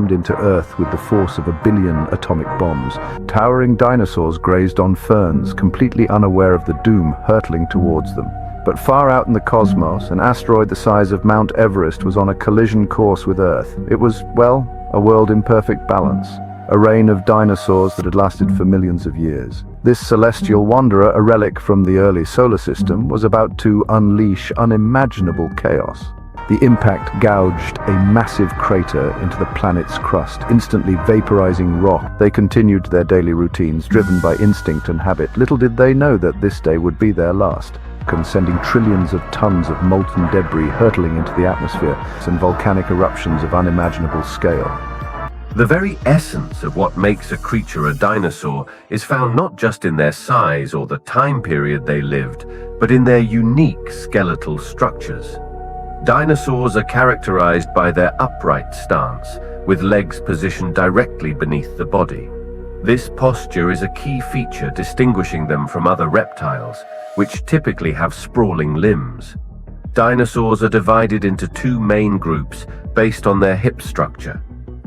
slammed into Earth with the force of 1 billion atomic bombs. Towering dinosaurs grazed on ferns, completely unaware of the doom hurtling towards them. But far out in the cosmos, an asteroid the size of Mount Everest was on a collision course with Earth. It was, well, a world in perfect balance. A reign of dinosaurs that had lasted for millions of years. This celestial wanderer, a relic from the early solar system, was about to unleash unimaginable chaos. The impact gouged a massive crater into the planet's crust, instantly vaporizing rock. They continued their daily routines, driven by instinct and habit. Little did they know that this day would be their last, sending trillions of tons of molten debris hurtling into the atmosphere and volcanic eruptions of unimaginable scale. The very essence of what makes a creature a dinosaur is found not just in their size or the time period they lived, but in their unique skeletal structures. Dinosaurs are characterized by their upright stance, with legs positioned directly beneath the body. This posture is a key feature distinguishing them from other reptiles, which typically have sprawling limbs. Dinosaurs are divided into two main groups based on their hip structure: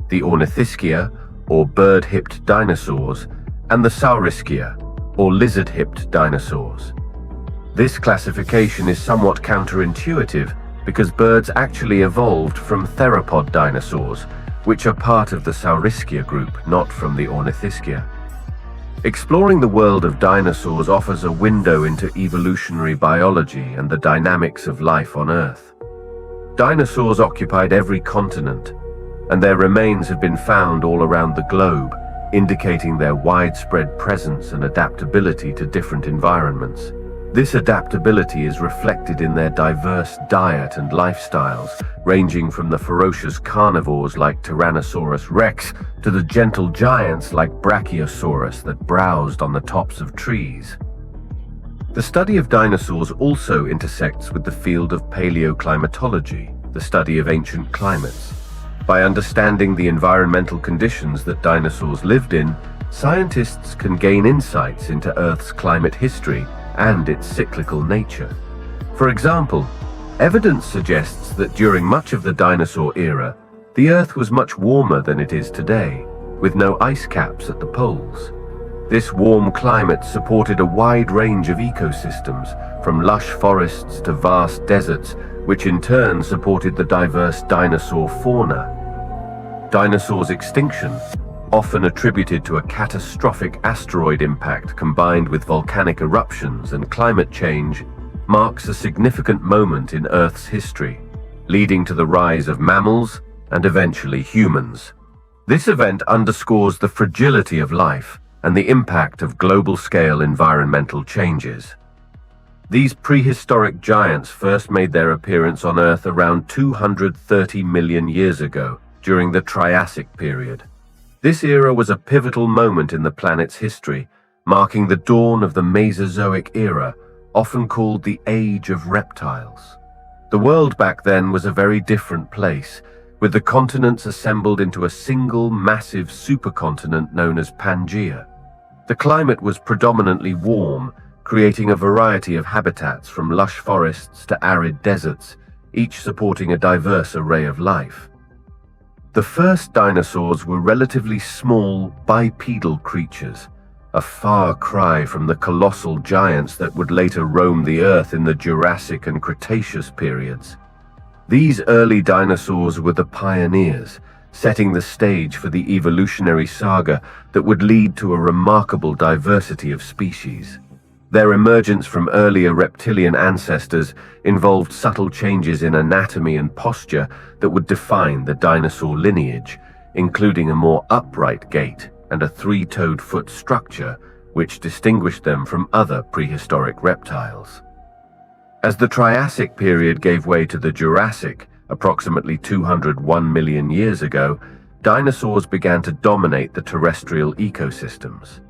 the Ornithischia, or bird-hipped dinosaurs, and the Saurischia, or lizard-hipped dinosaurs. This classification is somewhat counterintuitive because birds actually evolved from theropod dinosaurs, which are part of the Saurischia group, not from the Ornithischia. Exploring the world of dinosaurs offers a window into evolutionary biology and the dynamics of life on Earth. Dinosaurs occupied every continent, and their remains have been found all around the globe, indicating their widespread presence and adaptability to different environments. This adaptability is reflected in their diverse diet and lifestyles, ranging from the ferocious carnivores like Tyrannosaurus rex to the gentle giants like Brachiosaurus that browsed on the tops of trees. The study of dinosaurs also intersects with the field of paleoclimatology, the study of ancient climates. By understanding the environmental conditions that dinosaurs lived in, scientists can gain insights into Earth's climate history and its cyclical nature. For example, evidence suggests that during much of the dinosaur era, the Earth was much warmer than it is today, with no ice caps at the poles. This warm climate supported a wide range of ecosystems, from lush forests to vast deserts, which in turn supported the diverse dinosaur fauna. Dinosaurs' extinction, often attributed to a catastrophic asteroid impact combined with volcanic eruptions and climate change, marks a significant moment in Earth's history, leading to the rise of mammals and eventually humans. This event underscores the fragility of life and the impact of global-scale environmental changes. These prehistoric giants first made their appearance on Earth around 230 million years ago, during the Triassic period. This era was a pivotal moment in the planet's history, marking the dawn of the Mesozoic era, often called the Age of Reptiles. The world back then was a very different place, with the continents assembled into a single massive supercontinent known as Pangaea. The climate was predominantly warm, creating a variety of habitats from lush forests to arid deserts, each supporting a diverse array of life. The first dinosaurs were relatively small, bipedal creatures, a far cry from the colossal giants that would later roam the Earth in the Jurassic and Cretaceous periods. These early dinosaurs were the pioneers, setting the stage for the evolutionary saga that would lead to a remarkable diversity of species. Their emergence from earlier reptilian ancestors involved subtle changes in anatomy and posture that would define the dinosaur lineage, including a more upright gait and a three-toed foot structure, which distinguished them from other prehistoric reptiles. As the Triassic period gave way to the Jurassic, approximately 201 million years ago, dinosaurs began to dominate the terrestrial ecosystems.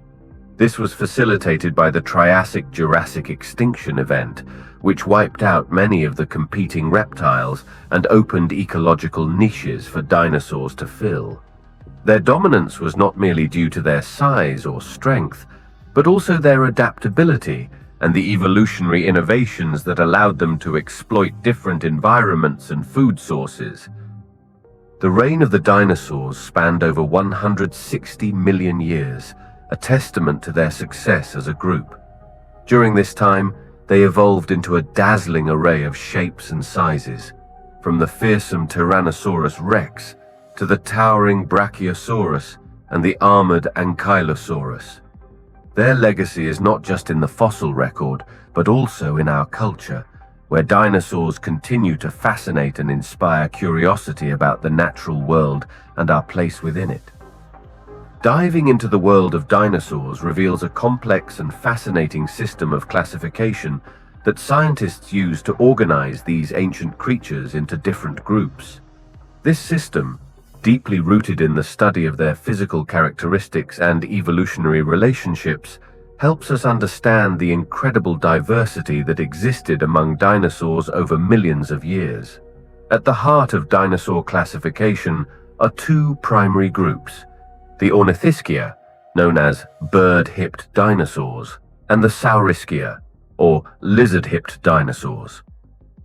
This was facilitated by the Triassic-Jurassic extinction event, which wiped out many of the competing reptiles and opened ecological niches for dinosaurs to fill. Their dominance was not merely due to their size or strength, but also their adaptability and the evolutionary innovations that allowed them to exploit different environments and food sources. The reign of the dinosaurs spanned over 160 million years, a testament to their success as a group. During this time, they evolved into a dazzling array of shapes and sizes, from the fearsome Tyrannosaurus rex to the towering Brachiosaurus and the armored Ankylosaurus. Their legacy is not just in the fossil record, but also in our culture, where dinosaurs continue to fascinate and inspire curiosity about the natural world and our place within it. Diving into the world of dinosaurs reveals a complex and fascinating system of classification that scientists use to organize these ancient creatures into different groups. This system, deeply rooted in the study of their physical characteristics and evolutionary relationships, helps us understand the incredible diversity that existed among dinosaurs over millions of years. At the heart of dinosaur classification are two primary groups: the Ornithischia, known as bird-hipped dinosaurs, and the Saurischia, or lizard-hipped dinosaurs.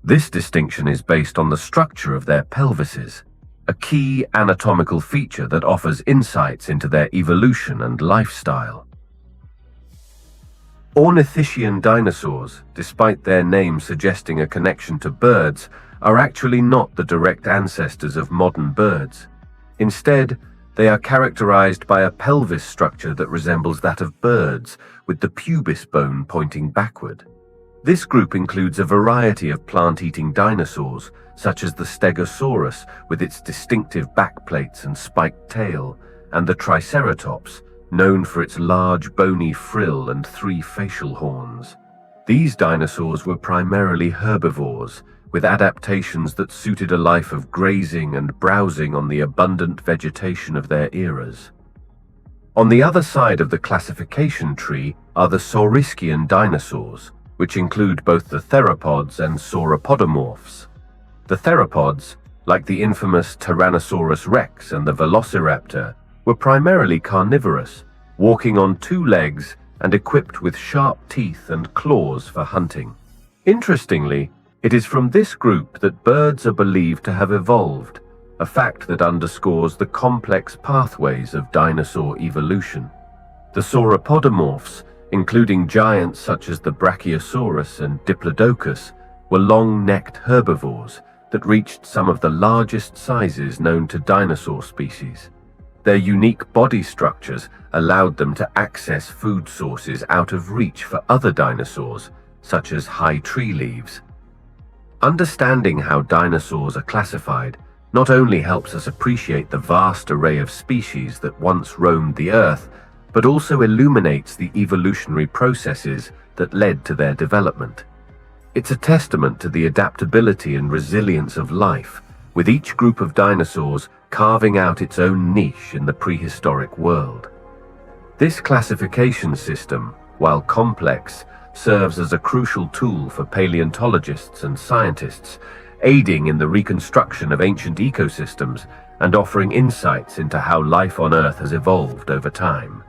This distinction is based on the structure of their pelvises, a key anatomical feature that offers insights into their evolution and lifestyle. Ornithischian dinosaurs, despite their name suggesting a connection to birds, are actually not the direct ancestors of modern birds. Instead, they are characterized by a pelvis structure that resembles that of birds, with the pubis bone pointing backward. This group includes a variety of plant-eating dinosaurs, such as the Stegosaurus with its distinctive backplates and spiked tail, and the Triceratops, known for its large bony frill and 3 facial horns. These dinosaurs were primarily herbivores, with adaptations that suited a life of grazing and browsing on the abundant vegetation of their eras. On the other side of the classification tree are the Saurischian dinosaurs, which include both the theropods and sauropodomorphs. The theropods, like the infamous Tyrannosaurus rex and the Velociraptor, were primarily carnivorous, walking on 2 legs and equipped with sharp teeth and claws for hunting. Interestingly, it is from this group that birds are believed to have evolved, a fact that underscores the complex pathways of dinosaur evolution. The sauropodomorphs, including giants such as the Brachiosaurus and Diplodocus, were long-necked herbivores that reached some of the largest sizes known to dinosaur species. Their unique body structures allowed them to access food sources out of reach for other dinosaurs, such as high tree leaves. Understanding how dinosaurs are classified not only helps us appreciate the vast array of species that once roamed the Earth, but also illuminates the evolutionary processes that led to their development. It's a testament to the adaptability and resilience of life, with each group of dinosaurs carving out its own niche in the prehistoric world. This classification system, while complex, serves as a crucial tool for paleontologists and scientists, aiding in the reconstruction of ancient ecosystems and offering insights into how life on Earth has evolved over time.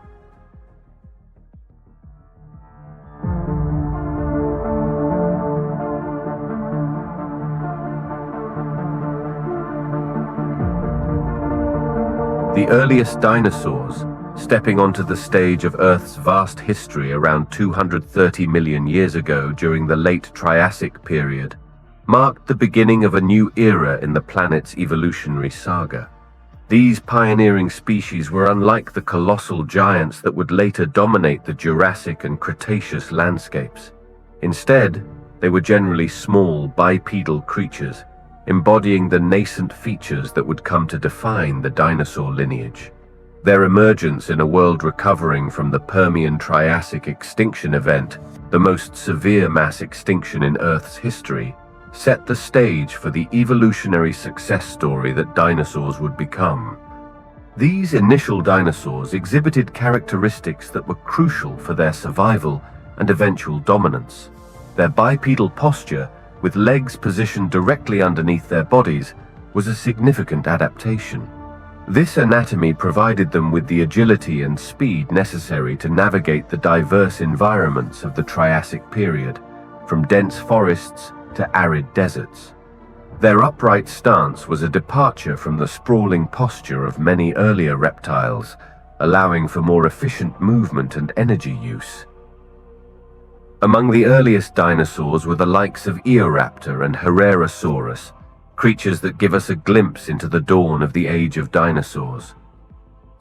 The earliest dinosaurs, stepping onto the stage of Earth's vast history around 230 million years ago during the late Triassic period, marked the beginning of a new era in the planet's evolutionary saga. These pioneering species were unlike the colossal giants that would later dominate the Jurassic and Cretaceous landscapes. Instead, they were generally small bipedal creatures, embodying the nascent features that would come to define the dinosaur lineage. Their emergence in a world recovering from the Permian-Triassic extinction event, the most severe mass extinction in Earth's history, set the stage for the evolutionary success story that dinosaurs would become. These initial dinosaurs exhibited characteristics that were crucial for their survival and eventual dominance. Their bipedal posture, with legs positioned directly underneath their bodies, was a significant adaptation. This anatomy provided them with the agility and speed necessary to navigate the diverse environments of the Triassic period, from dense forests to arid deserts. Their upright stance was a departure from the sprawling posture of many earlier reptiles, allowing for more efficient movement and energy use. Among the earliest dinosaurs were the likes of Eoraptor and Herrerasaurus, creatures that give us a glimpse into the dawn of the age of dinosaurs.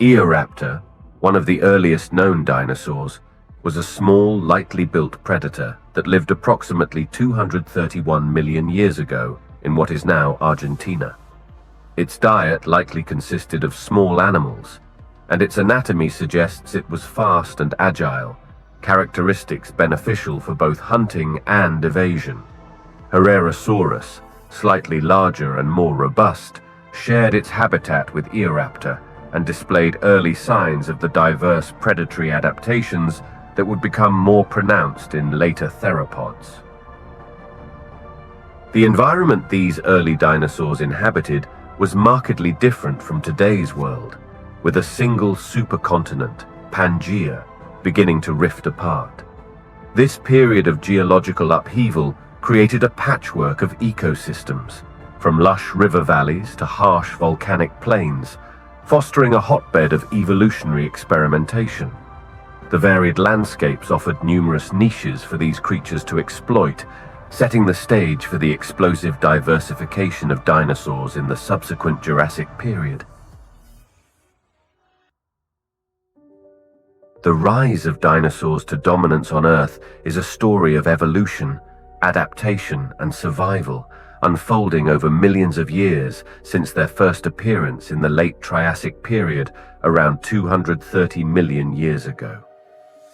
Eoraptor, one of the earliest known dinosaurs, was a small, lightly built predator that lived approximately 231 million years ago in what is now Argentina. Its diet likely consisted of small animals, and its anatomy suggests it was fast and agile, characteristics beneficial for both hunting and evasion. Herrerasaurus, slightly larger and more robust, shared its habitat with Eoraptor and displayed early signs of the diverse predatory adaptations that would become more pronounced in later theropods. The environment these early dinosaurs inhabited was markedly different from today's world, with a single supercontinent, Pangaea, beginning to rift apart. This period of geological upheaval created a patchwork of ecosystems, from lush river valleys to harsh volcanic plains, fostering a hotbed of evolutionary experimentation. The varied landscapes offered numerous niches for these creatures to exploit, setting the stage for the explosive diversification of dinosaurs in the subsequent Jurassic period. The rise of dinosaurs to dominance on Earth is a story of evolution, adaptation, and survival, unfolding over millions of years since their first appearance in the late Triassic period around 230 million years ago.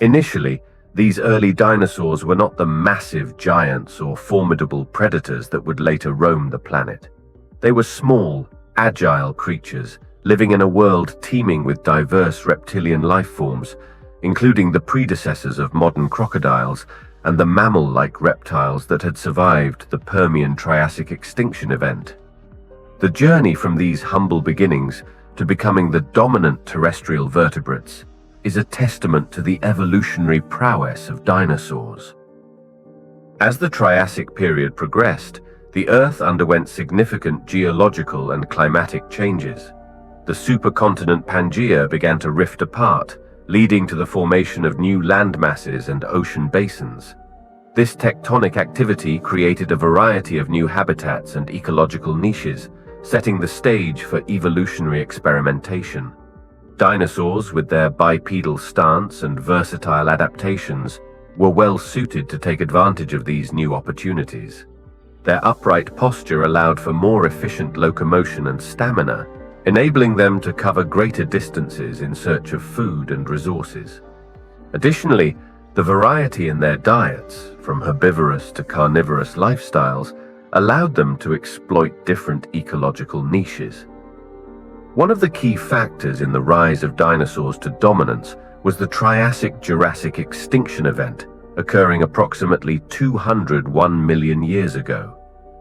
Initially, these early dinosaurs were not the massive giants or formidable predators that would later roam the planet. They were small, agile creatures living in a world teeming with diverse reptilian life forms, including the predecessors of modern crocodiles and the mammal-like reptiles that had survived the Permian-Triassic extinction event. The journey from these humble beginnings to becoming the dominant terrestrial vertebrates is a testament to the evolutionary prowess of dinosaurs. As the Triassic period progressed, the Earth underwent significant geological and climatic changes. The supercontinent Pangaea began to rift apart, leading to the formation of new land masses and ocean basins. This tectonic activity created a variety of new habitats and ecological niches, setting the stage for evolutionary experimentation. Dinosaurs, with their bipedal stance and versatile adaptations, were well suited to take advantage of these new opportunities. Their upright posture allowed for more efficient locomotion and stamina, enabling them to cover greater distances in search of food and resources. Additionally, the variety in their diets, from herbivorous to carnivorous lifestyles, allowed them to exploit different ecological niches. One of the key factors in the rise of dinosaurs to dominance was the Triassic-Jurassic extinction event, occurring approximately 201 million years ago.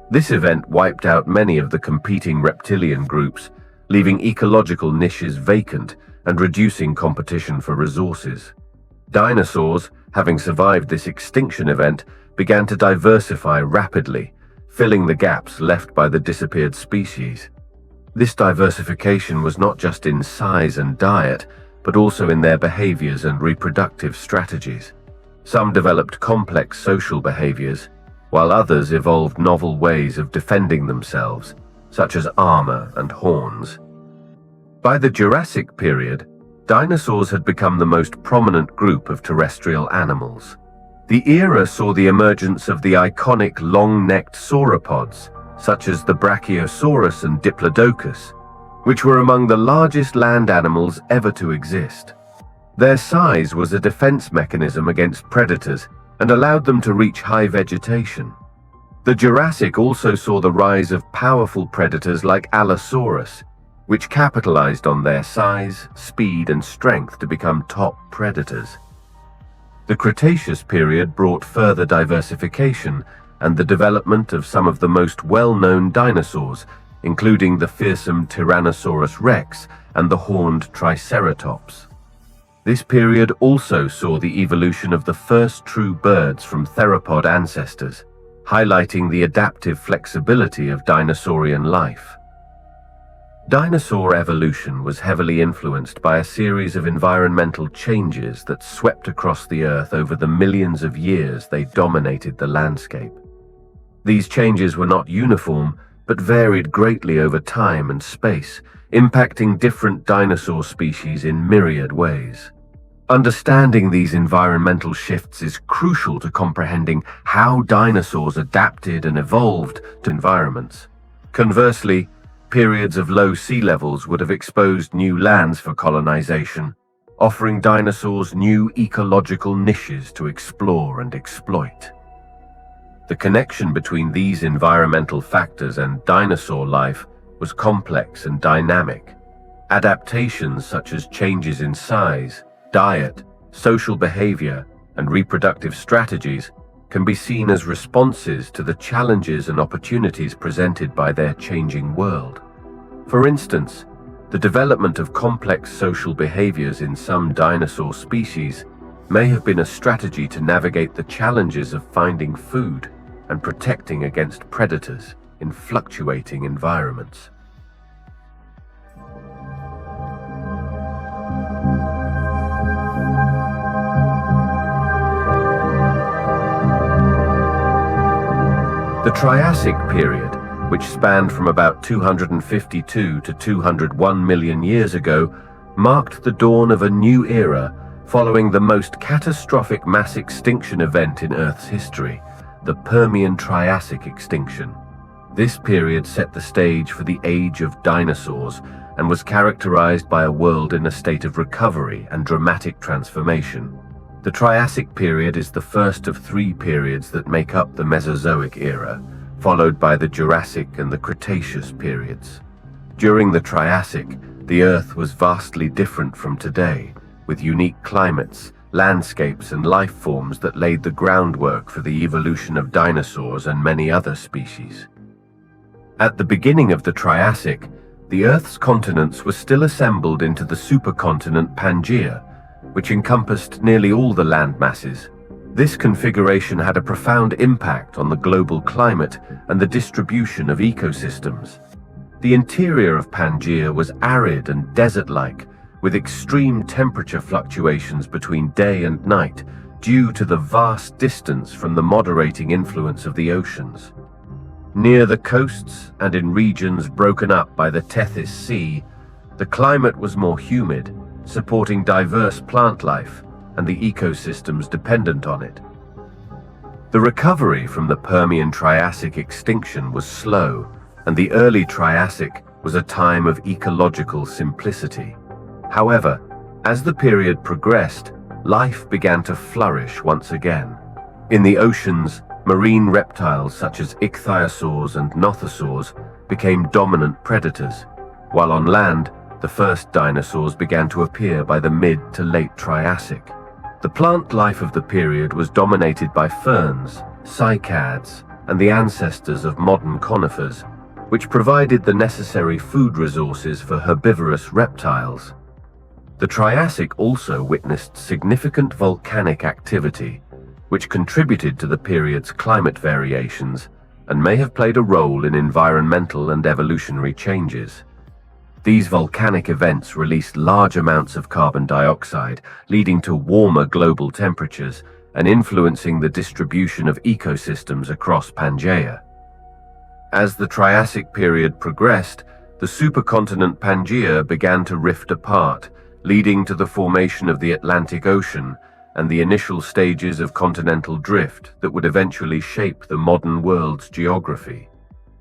This event wiped out many of the competing reptilian groups, leaving ecological niches vacant and reducing competition for resources. Dinosaurs, having survived this extinction event, began to diversify rapidly, filling the gaps left by the disappeared species. This diversification was not just in size and diet, but also in their behaviors and reproductive strategies. Some developed complex social behaviors, while others evolved novel ways of defending themselves, such as armor and horns. By the Jurassic period, dinosaurs had become the most prominent group of terrestrial animals. The era saw the emergence of the iconic long-necked sauropods, such as the Brachiosaurus and Diplodocus, which were among the largest land animals ever to exist. Their size was a defense mechanism against predators and allowed them to reach high vegetation. The Jurassic also saw the rise of powerful predators like Allosaurus, which capitalized on their size, speed, and strength to become top predators. The Cretaceous period brought further diversification and the development of some of the most well-known dinosaurs, including the fearsome Tyrannosaurus rex and the horned Triceratops. This period also saw the evolution of the first true birds from theropod ancestors, highlighting the adaptive flexibility of dinosaurian life. Dinosaur evolution was heavily influenced by a series of environmental changes that swept across the Earth over the millions of years they dominated the landscape. These changes were not uniform, but varied greatly over time and space, impacting different dinosaur species in myriad ways. Understanding these environmental shifts is crucial to comprehending how dinosaurs adapted and evolved to environments. Conversely, periods of low sea levels would have exposed new lands for colonization, offering dinosaurs new ecological niches to explore and exploit. The connection between these environmental factors and dinosaur life was complex and dynamic. Adaptations such as changes in size, diet, social behavior, and reproductive strategies can be seen as responses to the challenges and opportunities presented by their changing world. For instance, the development of complex social behaviors in some dinosaur species may have been a strategy to navigate the challenges of finding food and protecting against predators in fluctuating environments. The Triassic period, which spanned from about 252 to 201 million years ago, marked the dawn of a new era following the most catastrophic mass extinction event in Earth's history, the Permian-Triassic extinction. This period set the stage for the age of dinosaurs and was characterized by a world in a state of recovery and dramatic transformation. The Triassic period is the first of three periods that make up the Mesozoic era, followed by the Jurassic and the Cretaceous periods. During the Triassic, the Earth was vastly different from today, with unique climates, landscapes, and life forms that laid the groundwork for the evolution of dinosaurs and many other species. At the beginning of the Triassic, the Earth's continents were still assembled into the supercontinent Pangaea, which encompassed nearly all the land masses. This configuration had a profound impact on the global climate and the distribution of ecosystems. The interior of Pangaea was arid and desert-like, with extreme temperature fluctuations between day and night due to the vast distance from the moderating influence of the oceans. Near the coasts and in regions broken up by the Tethys Sea, the climate was more humid, supporting diverse plant life and the ecosystems dependent on it. The recovery from the Permian-Triassic extinction was slow, and the early Triassic was a time of ecological simplicity. However, as the period progressed, life began to flourish once again. In the oceans, marine reptiles such as ichthyosaurs and nothosaurs became dominant predators, while on land, the first dinosaurs began to appear by the mid to late Triassic. The plant life of the period was dominated by ferns, cycads, and the ancestors of modern conifers, which provided the necessary food resources for herbivorous reptiles. The Triassic also witnessed significant volcanic activity, which contributed to the period's climate variations and may have played a role in environmental and evolutionary changes. These volcanic events released large amounts of carbon dioxide, leading to warmer global temperatures and influencing the distribution of ecosystems across Pangaea. As the Triassic period progressed, the supercontinent Pangaea began to rift apart, leading to the formation of the Atlantic Ocean and the initial stages of continental drift that would eventually shape the modern world's geography.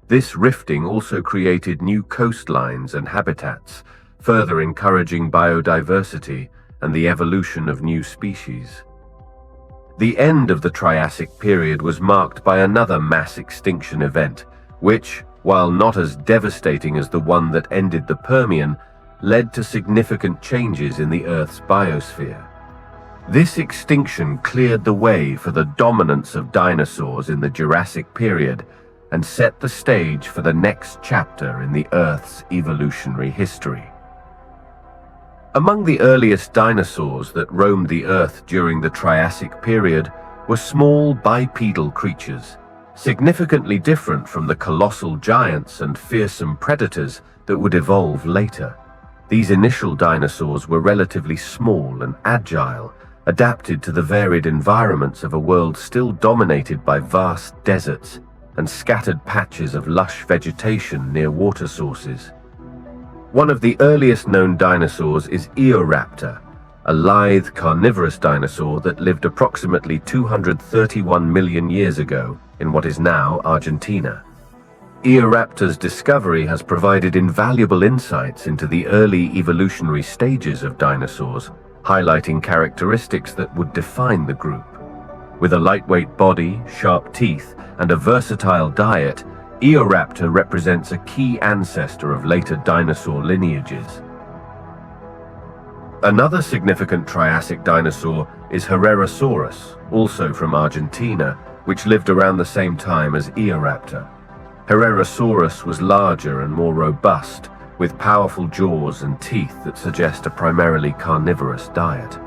This rifting also created new coastlines and habitats, further encouraging biodiversity and the evolution of new species. The end of the Triassic period was marked by another mass extinction event, which, while not as devastating as the one that ended the Permian, led to significant changes in the Earth's biosphere. This extinction cleared the way for the dominance of dinosaurs in the Jurassic period and set the stage for the next chapter in the Earth's evolutionary history. Among the earliest dinosaurs that roamed the Earth during the Triassic period were small bipedal creatures, significantly different from the colossal giants and fearsome predators that would evolve later. These initial dinosaurs were relatively small and agile, adapted to the varied environments of a world still dominated by vast deserts and scattered patches of lush vegetation near water sources. One of the earliest known dinosaurs is Eoraptor, a lithe carnivorous dinosaur that lived approximately 231 million years ago in what is now Argentina. Eoraptor's discovery has provided invaluable insights into the early evolutionary stages of dinosaurs, highlighting characteristics that would define the group. With a lightweight body, sharp teeth, and a versatile diet, Eoraptor represents a key ancestor of later dinosaur lineages. Another significant Triassic dinosaur is Herrerasaurus, also from Argentina, which lived around the same time as Eoraptor. Herrerasaurus was larger and more robust, with powerful jaws and teeth that suggest a primarily carnivorous diet.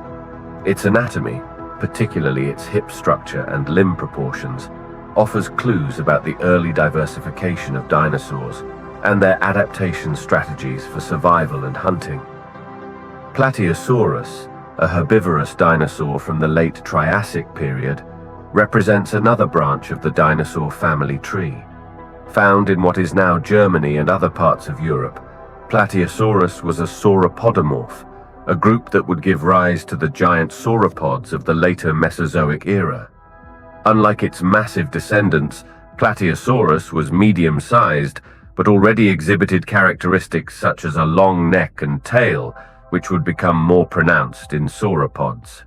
Its anatomy, particularly its hip structure and limb proportions, offers clues about the early diversification of dinosaurs and their adaptation strategies for survival and hunting. Plateosaurus, a herbivorous dinosaur from the late Triassic period, represents another branch of the dinosaur family tree. Found in what is now Germany and other parts of Europe, Plateosaurus was a sauropodomorph, a group that would give rise to the giant sauropods of the later Mesozoic era. Unlike its massive descendants, Plateosaurus was medium-sized, but already exhibited characteristics such as a long neck and tail, which would become more pronounced in sauropods.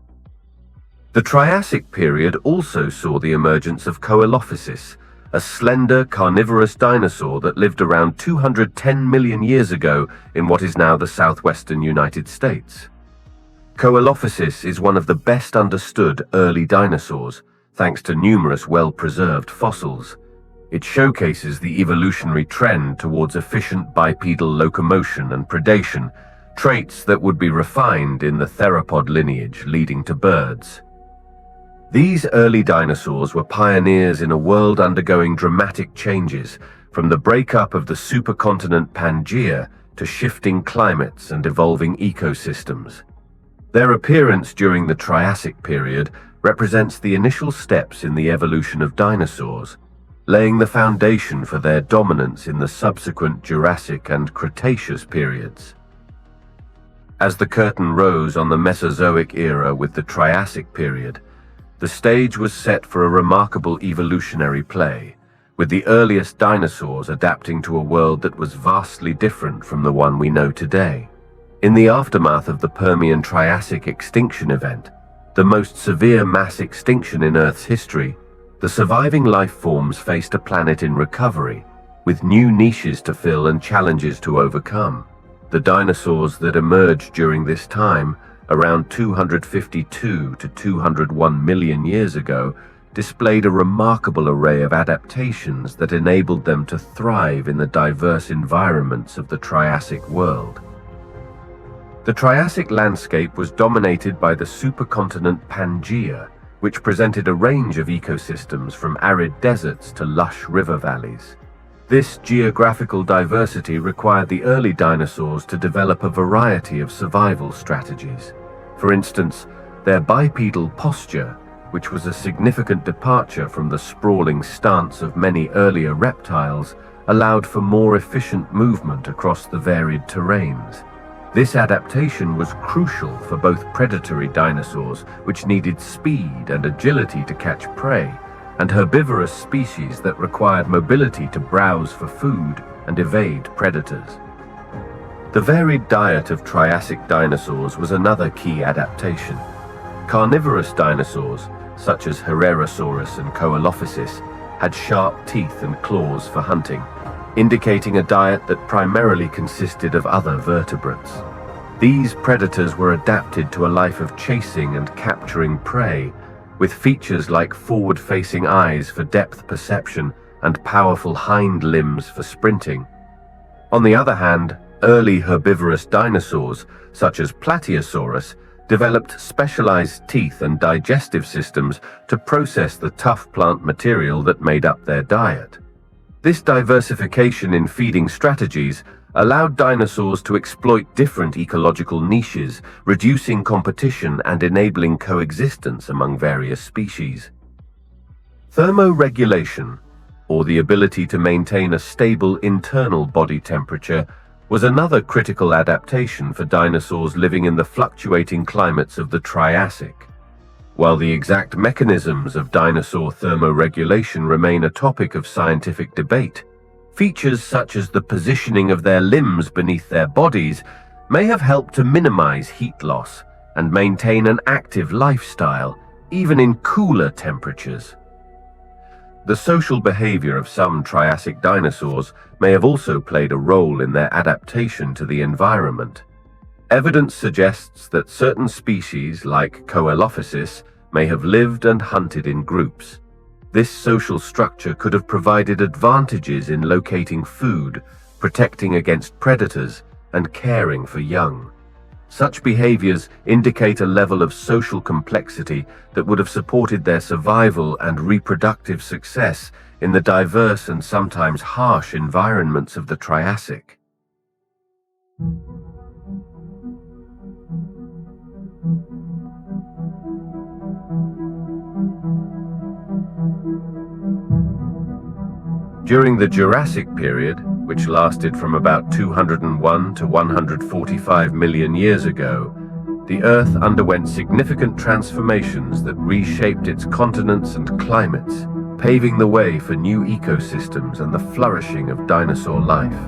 The Triassic period also saw the emergence of Coelophysis, a slender carnivorous dinosaur that lived around 210 million years ago in what is now the southwestern United States. Coelophysis is one of the best understood early dinosaurs, thanks to numerous well-preserved fossils. It showcases the evolutionary trend towards efficient bipedal locomotion and predation, traits that would be refined in the theropod lineage leading to birds. These early dinosaurs were pioneers in a world undergoing dramatic changes, from the breakup of the supercontinent Pangaea to shifting climates and evolving ecosystems. Their appearance during the Triassic period represents the initial steps in the evolution of dinosaurs, laying the foundation for their dominance in the subsequent Jurassic and Cretaceous periods. As the curtain rose on the Mesozoic era with the Triassic period, the stage was set for a remarkable evolutionary play, with the earliest dinosaurs adapting to a world that was vastly different from the one we know today. In the aftermath of the Permian-Triassic extinction event, the most severe mass extinction in Earth's history, the surviving life forms faced a planet in recovery, with new niches to fill and challenges to overcome. The dinosaurs that emerged during this time, around 252 to 201 million years ago, displayed a remarkable array of adaptations that enabled them to thrive in the diverse environments of the Triassic world. The Triassic landscape was dominated by the supercontinent Pangaea, which presented a range of ecosystems from arid deserts to lush river valleys. This geographical diversity required the early dinosaurs to develop a variety of survival strategies. For instance, their bipedal posture, which was a significant departure from the sprawling stance of many earlier reptiles, allowed for more efficient movement across the varied terrains. This adaptation was crucial for both predatory dinosaurs, which needed speed and agility to catch prey, and herbivorous species that required mobility to browse for food and evade predators. The varied diet of Triassic dinosaurs was another key adaptation. Carnivorous dinosaurs, such as Herrerasaurus and Coelophysis, had sharp teeth and claws for hunting, indicating a diet that primarily consisted of other vertebrates. These predators were adapted to a life of chasing and capturing prey, with features like forward-facing eyes for depth perception and powerful hind limbs for sprinting. On the other hand, early herbivorous dinosaurs, such as Plateosaurus, developed specialized teeth and digestive systems to process the tough plant material that made up their diet. This diversification in feeding strategies allowed dinosaurs to exploit different ecological niches, reducing competition and enabling coexistence among various species. Thermoregulation, or the ability to maintain a stable internal body temperature, was another critical adaptation for dinosaurs living in the fluctuating climates of the Triassic. While the exact mechanisms of dinosaur thermoregulation remain a topic of scientific debate, features such as the positioning of their limbs beneath their bodies may have helped to minimize heat loss and maintain an active lifestyle, even in cooler temperatures. The social behavior of some Triassic dinosaurs may have also played a role in their adaptation to the environment. Evidence suggests that certain species, like Coelophysis, may have lived and hunted in groups. This social structure could have provided advantages in locating food, protecting against predators, and caring for young. Such behaviors indicate a level of social complexity that would have supported their survival and reproductive success in the diverse and sometimes harsh environments of the Triassic. During the Jurassic period, which lasted from about 201 to 145 million years ago, the Earth underwent significant transformations that reshaped its continents and climates, paving the way for new ecosystems and the flourishing of dinosaur life.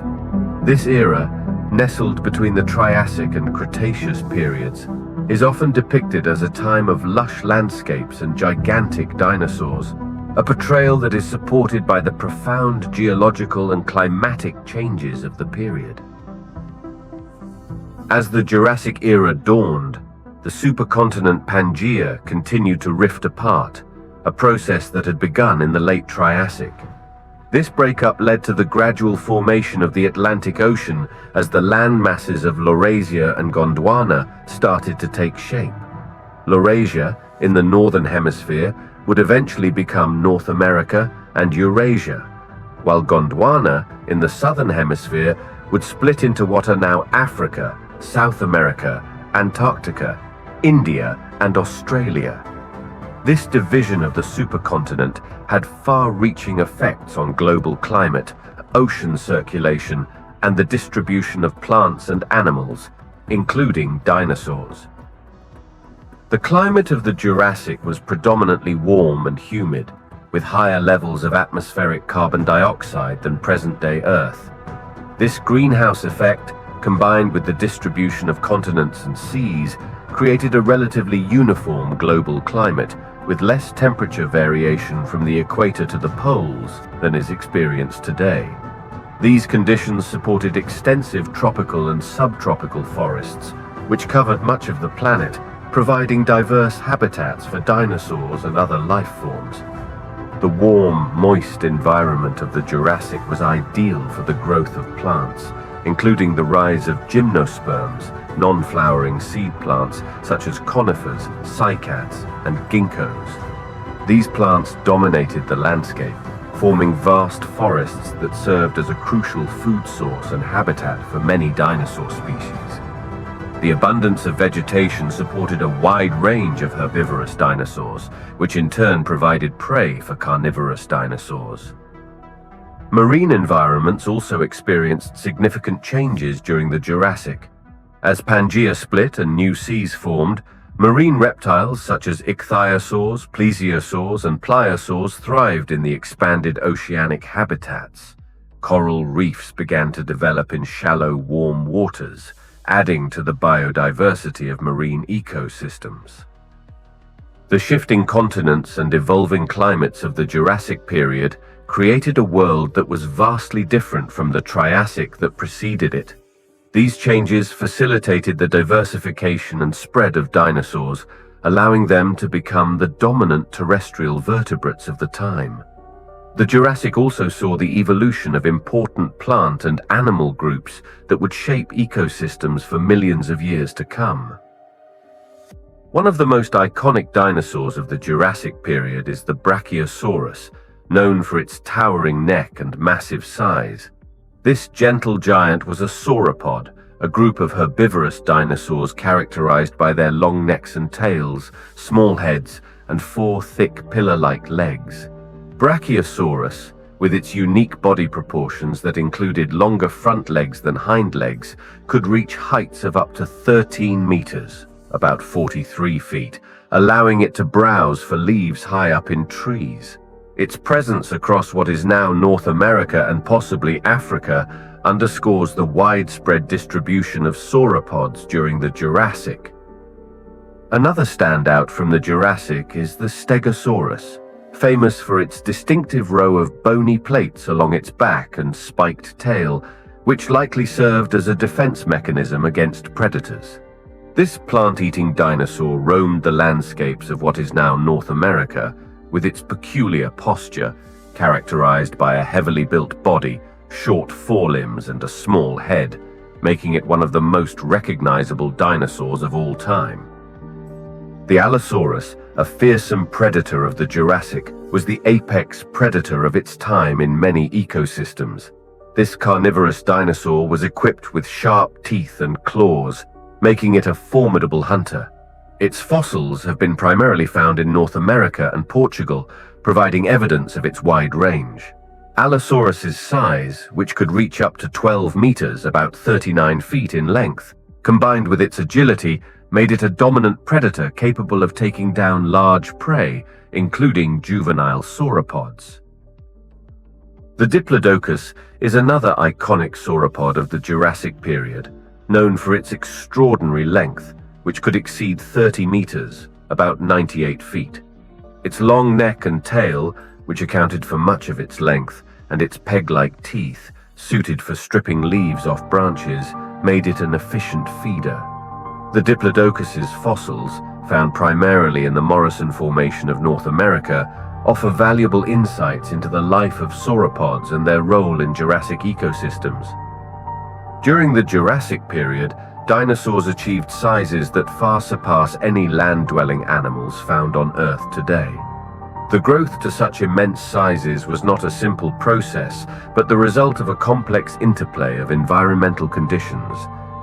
This era, nestled between the Triassic and Cretaceous periods, is often depicted as a time of lush landscapes and gigantic dinosaurs, a portrayal that is supported by the profound geological and climatic changes of the period. As the Jurassic era dawned, the supercontinent Pangaea continued to rift apart, a process that had begun in the late Triassic. This breakup led to the gradual formation of the Atlantic Ocean as the land masses of Laurasia and Gondwana started to take shape. Laurasia, in the northern hemisphere, would eventually become North America and Eurasia, while Gondwana, in the southern hemisphere, would split into what are now Africa, South America, Antarctica, India, and Australia. This division of the supercontinent had far-reaching effects on global climate, ocean circulation, and the distribution of plants and animals, including dinosaurs. The climate of the Jurassic was predominantly warm and humid, with higher levels of atmospheric carbon dioxide than present-day Earth. This greenhouse effect, combined with the distribution of continents and seas, created a relatively uniform global climate, with less temperature variation from the equator to the poles than is experienced today. These conditions supported extensive tropical and subtropical forests, which covered much of the planet, providing diverse habitats for dinosaurs and other life forms. The warm, moist environment of the Jurassic was ideal for the growth of plants, including the rise of gymnosperms, non-flowering seed plants such as conifers, cycads, and ginkgos. These plants dominated the landscape, forming vast forests that served as a crucial food source and habitat for many dinosaur species. The abundance of vegetation supported a wide range of herbivorous dinosaurs, which in turn provided prey for carnivorous dinosaurs. Marine environments also experienced significant changes during the Jurassic. As Pangaea split and new seas formed, marine reptiles such as ichthyosaurs, plesiosaurs, and pliosaurs thrived in the expanded oceanic habitats. Coral reefs began to develop in shallow, warm waters, adding to the biodiversity of marine ecosystems. The shifting continents and evolving climates of the Jurassic period created a world that was vastly different from the Triassic that preceded it. These changes facilitated the diversification and spread of dinosaurs, allowing them to become the dominant terrestrial vertebrates of the time. The Jurassic also saw the evolution of important plant and animal groups that would shape ecosystems for millions of years to come. One of the most iconic dinosaurs of the Jurassic period is the Brachiosaurus, known for its towering neck and massive size. This gentle giant was a sauropod, a group of herbivorous dinosaurs characterized by their long necks and tails, small heads, and 4 thick pillar-like legs. Brachiosaurus, with its unique body proportions that included longer front legs than hind legs, could reach heights of up to 13 meters, about 43 feet, allowing it to browse for leaves high up in trees. Its presence across what is now North America and possibly Africa underscores the widespread distribution of sauropods during the Jurassic. Another standout from the Jurassic is the Stegosaurus, famous for its distinctive row of bony plates along its back and spiked tail, which likely served as a defense mechanism against predators. This plant-eating dinosaur roamed the landscapes of what is now North America, with its peculiar posture, characterized by a heavily built body, short forelimbs, and a small head, making it one of the most recognizable dinosaurs of all time. The Allosaurus, a fearsome predator of the Jurassic, was the apex predator of its time in many ecosystems. This carnivorous dinosaur was equipped with sharp teeth and claws, making it a formidable hunter. Its fossils have been primarily found in North America and Portugal, providing evidence of its wide range. Allosaurus's size, which could reach up to 12 meters, about 39 feet in length, combined with its agility, made it a dominant predator capable of taking down large prey, including juvenile sauropods. The Diplodocus is another iconic sauropod of the Jurassic period, known for its extraordinary length, which could exceed 30 meters, about 98 feet. Its long neck and tail, which accounted for much of its length, and its peg-like teeth, suited for stripping leaves off branches, made it an efficient feeder. The Diplodocus's fossils, found primarily in the Morrison Formation of North America, offer valuable insights into the life of sauropods and their role in Jurassic ecosystems. During the Jurassic period, dinosaurs achieved sizes that far surpass any land-dwelling animals found on Earth today. The growth to such immense sizes was not a simple process, but the result of a complex interplay of environmental conditions,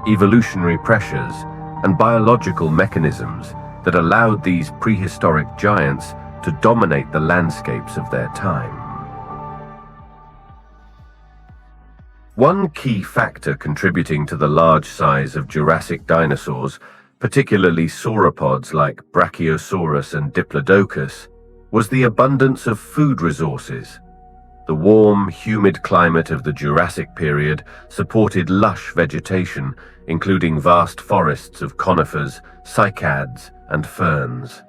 evolutionary pressures, and biological mechanisms that allowed these prehistoric giants to dominate the landscapes of their time. One key factor contributing to the large size of Jurassic dinosaurs, particularly sauropods like Brachiosaurus and Diplodocus, was the abundance of food resources. The warm, humid climate of the Jurassic period supported lush vegetation, including vast forests of conifers, cycads, and ferns.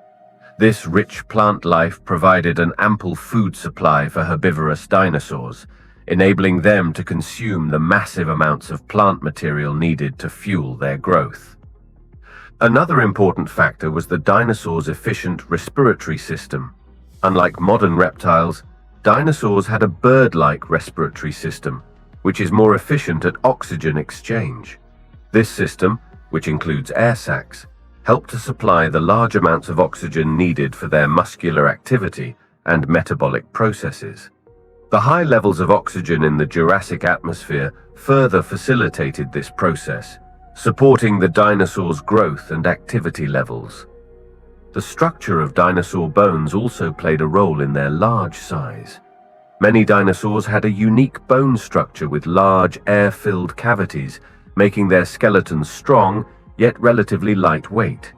This rich plant life provided an ample food supply for herbivorous dinosaurs, enabling them to consume the massive amounts of plant material needed to fuel their growth. Another important factor was the dinosaurs' efficient respiratory system. Unlike modern reptiles, dinosaurs had a bird-like respiratory system, which is more efficient at oxygen exchange. This system, which includes air sacs, helped to supply the large amounts of oxygen needed for their muscular activity and metabolic processes. The high levels of oxygen in the Jurassic atmosphere further facilitated this process, supporting the dinosaurs' growth and activity levels. The structure of dinosaur bones also played a role in their large size. Many dinosaurs had a unique bone structure with large air-filled cavities, making their skeletons strong, yet relatively lightweight.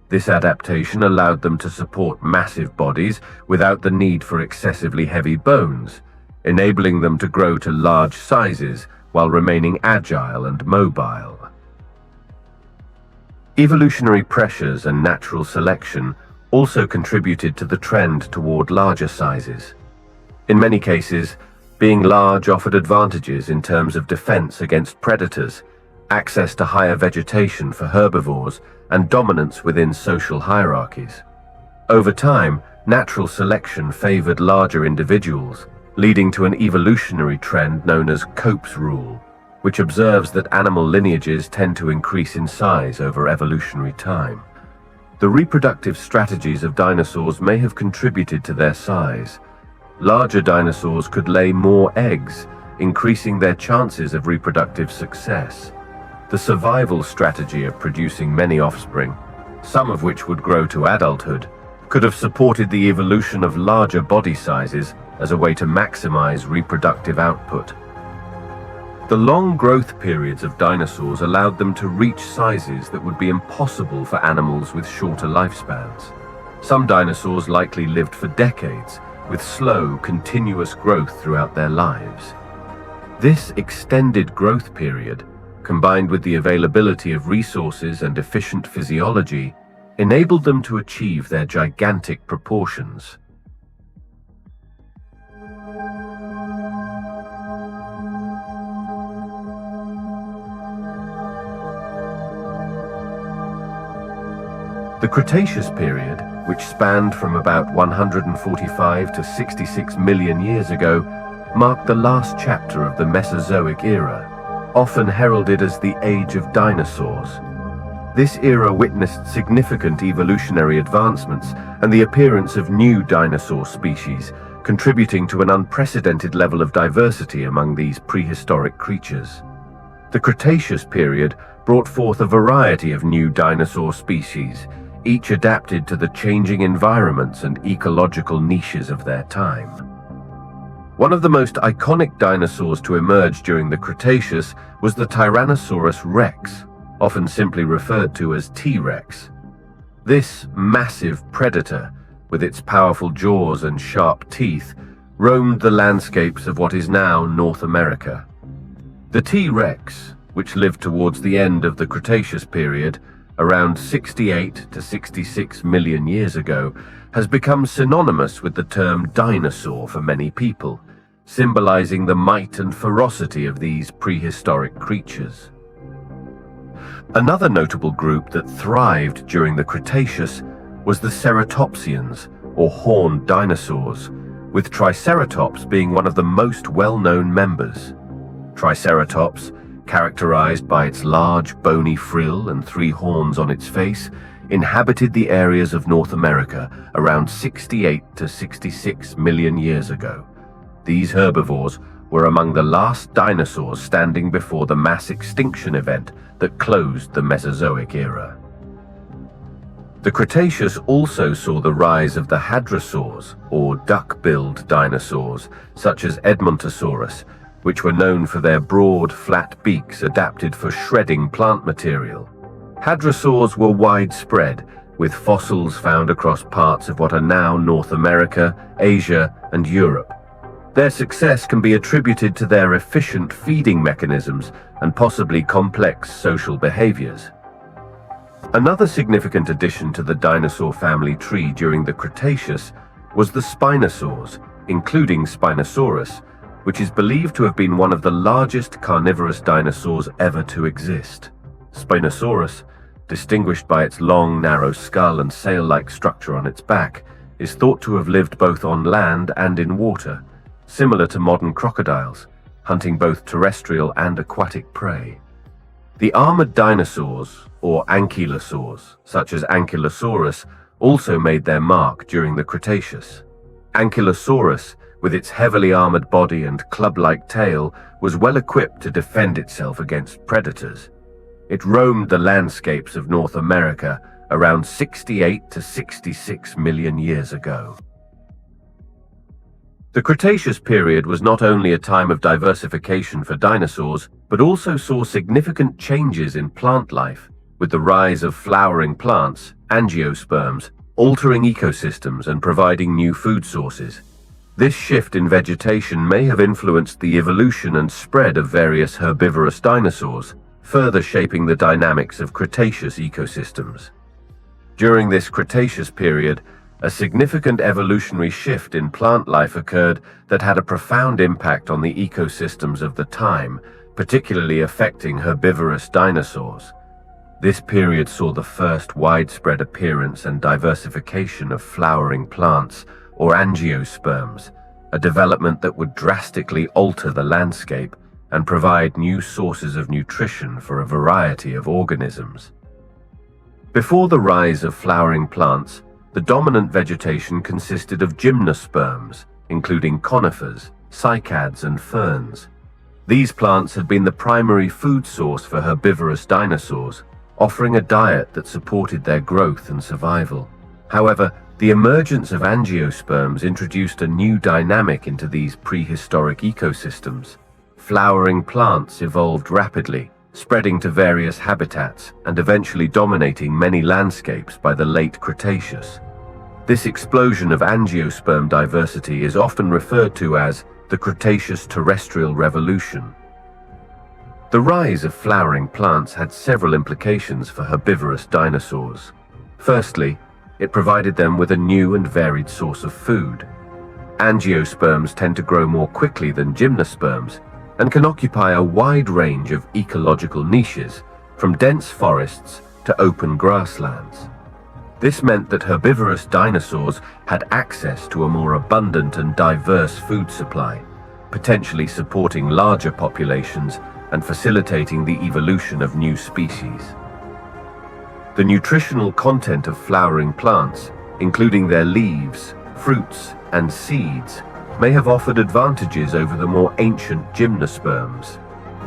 This adaptation allowed them to support massive bodies without the need for excessively heavy bones, enabling them to grow to large sizes while remaining agile and mobile. Evolutionary pressures and natural selection also contributed to the trend toward larger sizes. In many cases, being large offered advantages in terms of defense against predators, access to higher vegetation for herbivores, and dominance within social hierarchies. Over time, natural selection favored larger individuals, leading to an evolutionary trend known as Cope's rule, which observes that animal lineages tend to increase in size over evolutionary time. The reproductive strategies of dinosaurs may have contributed to their size. Larger dinosaurs could lay more eggs, increasing their chances of reproductive success. The survival strategy of producing many offspring, some of which would grow to adulthood, could have supported the evolution of larger body sizes as a way to maximize reproductive output. The long growth periods of dinosaurs allowed them to reach sizes that would be impossible for animals with shorter lifespans. Some dinosaurs likely lived for decades, with slow, continuous growth throughout their lives. This extended growth period, combined with the availability of resources and efficient physiology, enabled them to achieve their gigantic proportions. The Cretaceous period, which spanned from about 145 to 66 million years ago, marked the last chapter of the Mesozoic era, often heralded as the Age of Dinosaurs. This era witnessed significant evolutionary advancements and the appearance of new dinosaur species, contributing to an unprecedented level of diversity among these prehistoric creatures. The Cretaceous period brought forth a variety of new dinosaur species, each adapted to the changing environments and ecological niches of their time. One of the most iconic dinosaurs to emerge during the Cretaceous was the Tyrannosaurus rex, often simply referred to as T-Rex. This massive predator, with its powerful jaws and sharp teeth, roamed the landscapes of what is now North America. The T-Rex, which lived towards the end of the Cretaceous period, around 68 to 66 million years ago, has become synonymous with the term dinosaur for many people, symbolizing the might and ferocity of these prehistoric creatures. Another notable group that thrived during the Cretaceous was the ceratopsians, or horned dinosaurs, with Triceratops being one of the most well-known members. Triceratops, characterized by its large bony frill and 3 horns on its face, inhabited the areas of North America around 68 to 66 million years ago. These herbivores were among the last dinosaurs standing before the mass extinction event that closed the Mesozoic era. The Cretaceous also saw the rise of the hadrosaurs, or duck-billed dinosaurs, such as Edmontosaurus, which were known for their broad, flat beaks adapted for shredding plant material. Hadrosaurs were widespread, with fossils found across parts of what are now North America, Asia, and Europe. Their success can be attributed to their efficient feeding mechanisms and possibly complex social behaviors. Another significant addition to the dinosaur family tree during the Cretaceous was the spinosaurs, including Spinosaurus, which is believed to have been one of the largest carnivorous dinosaurs ever to exist. Spinosaurus, distinguished by its long, narrow skull and sail-like structure on its back, is thought to have lived both on land and in water, similar to modern crocodiles, hunting both terrestrial and aquatic prey. The armored dinosaurs, or ankylosaurs, such as Ankylosaurus, also made their mark during the Cretaceous. Ankylosaurus, with its heavily armored body and club-like tail, was well equipped to defend itself against predators. It roamed the landscapes of North America around 68 to 66 million years ago. The Cretaceous period was not only a time of diversification for dinosaurs, but also saw significant changes in plant life, with the rise of flowering plants, angiosperms, altering ecosystems and providing new food sources. This shift in vegetation may have influenced the evolution and spread of various herbivorous dinosaurs, further shaping the dynamics of Cretaceous ecosystems. During this Cretaceous period, a significant evolutionary shift in plant life occurred that had a profound impact on the ecosystems of the time, particularly affecting herbivorous dinosaurs. This period saw the first widespread appearance and diversification of flowering plants, or angiosperms, a development that would drastically alter the landscape and provide new sources of nutrition for a variety of organisms. Before the rise of flowering plants, the dominant vegetation consisted of gymnosperms, including conifers, cycads, and ferns. These plants had been the primary food source for herbivorous dinosaurs, offering a diet that supported their growth and survival. However, the emergence of angiosperms introduced a new dynamic into these prehistoric ecosystems. Flowering plants evolved rapidly, spreading to various habitats and eventually dominating many landscapes by the late Cretaceous. This explosion of angiosperm diversity is often referred to as the Cretaceous terrestrial revolution. The rise of flowering plants had several implications for herbivorous dinosaurs. Firstly, it provided them with a new and varied source of food. Angiosperms tend to grow more quickly than gymnosperms and can occupy a wide range of ecological niches, from dense forests to open grasslands. This meant that herbivorous dinosaurs had access to a more abundant and diverse food supply, potentially supporting larger populations and facilitating the evolution of new species. The nutritional content of flowering plants, including their leaves, fruits, and seeds, may have offered advantages over the more ancient gymnosperms.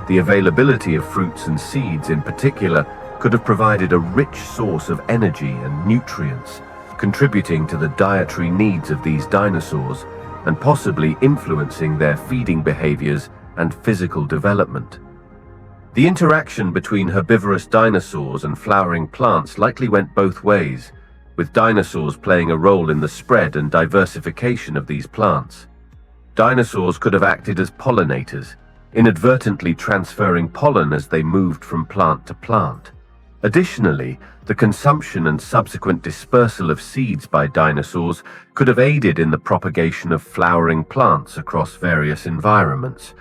The availability of fruits and seeds in particular could have provided a rich source of energy and nutrients, contributing to the dietary needs of these dinosaurs and possibly influencing their feeding behaviors and physical development. The interaction between herbivorous dinosaurs and flowering plants likely went both ways, with dinosaurs playing a role in the spread and diversification of these plants. Dinosaurs could have acted as pollinators, inadvertently transferring pollen as they moved from plant to plant. Additionally, the consumption and subsequent dispersal of seeds by dinosaurs could have aided in the propagation of flowering plants across various environments.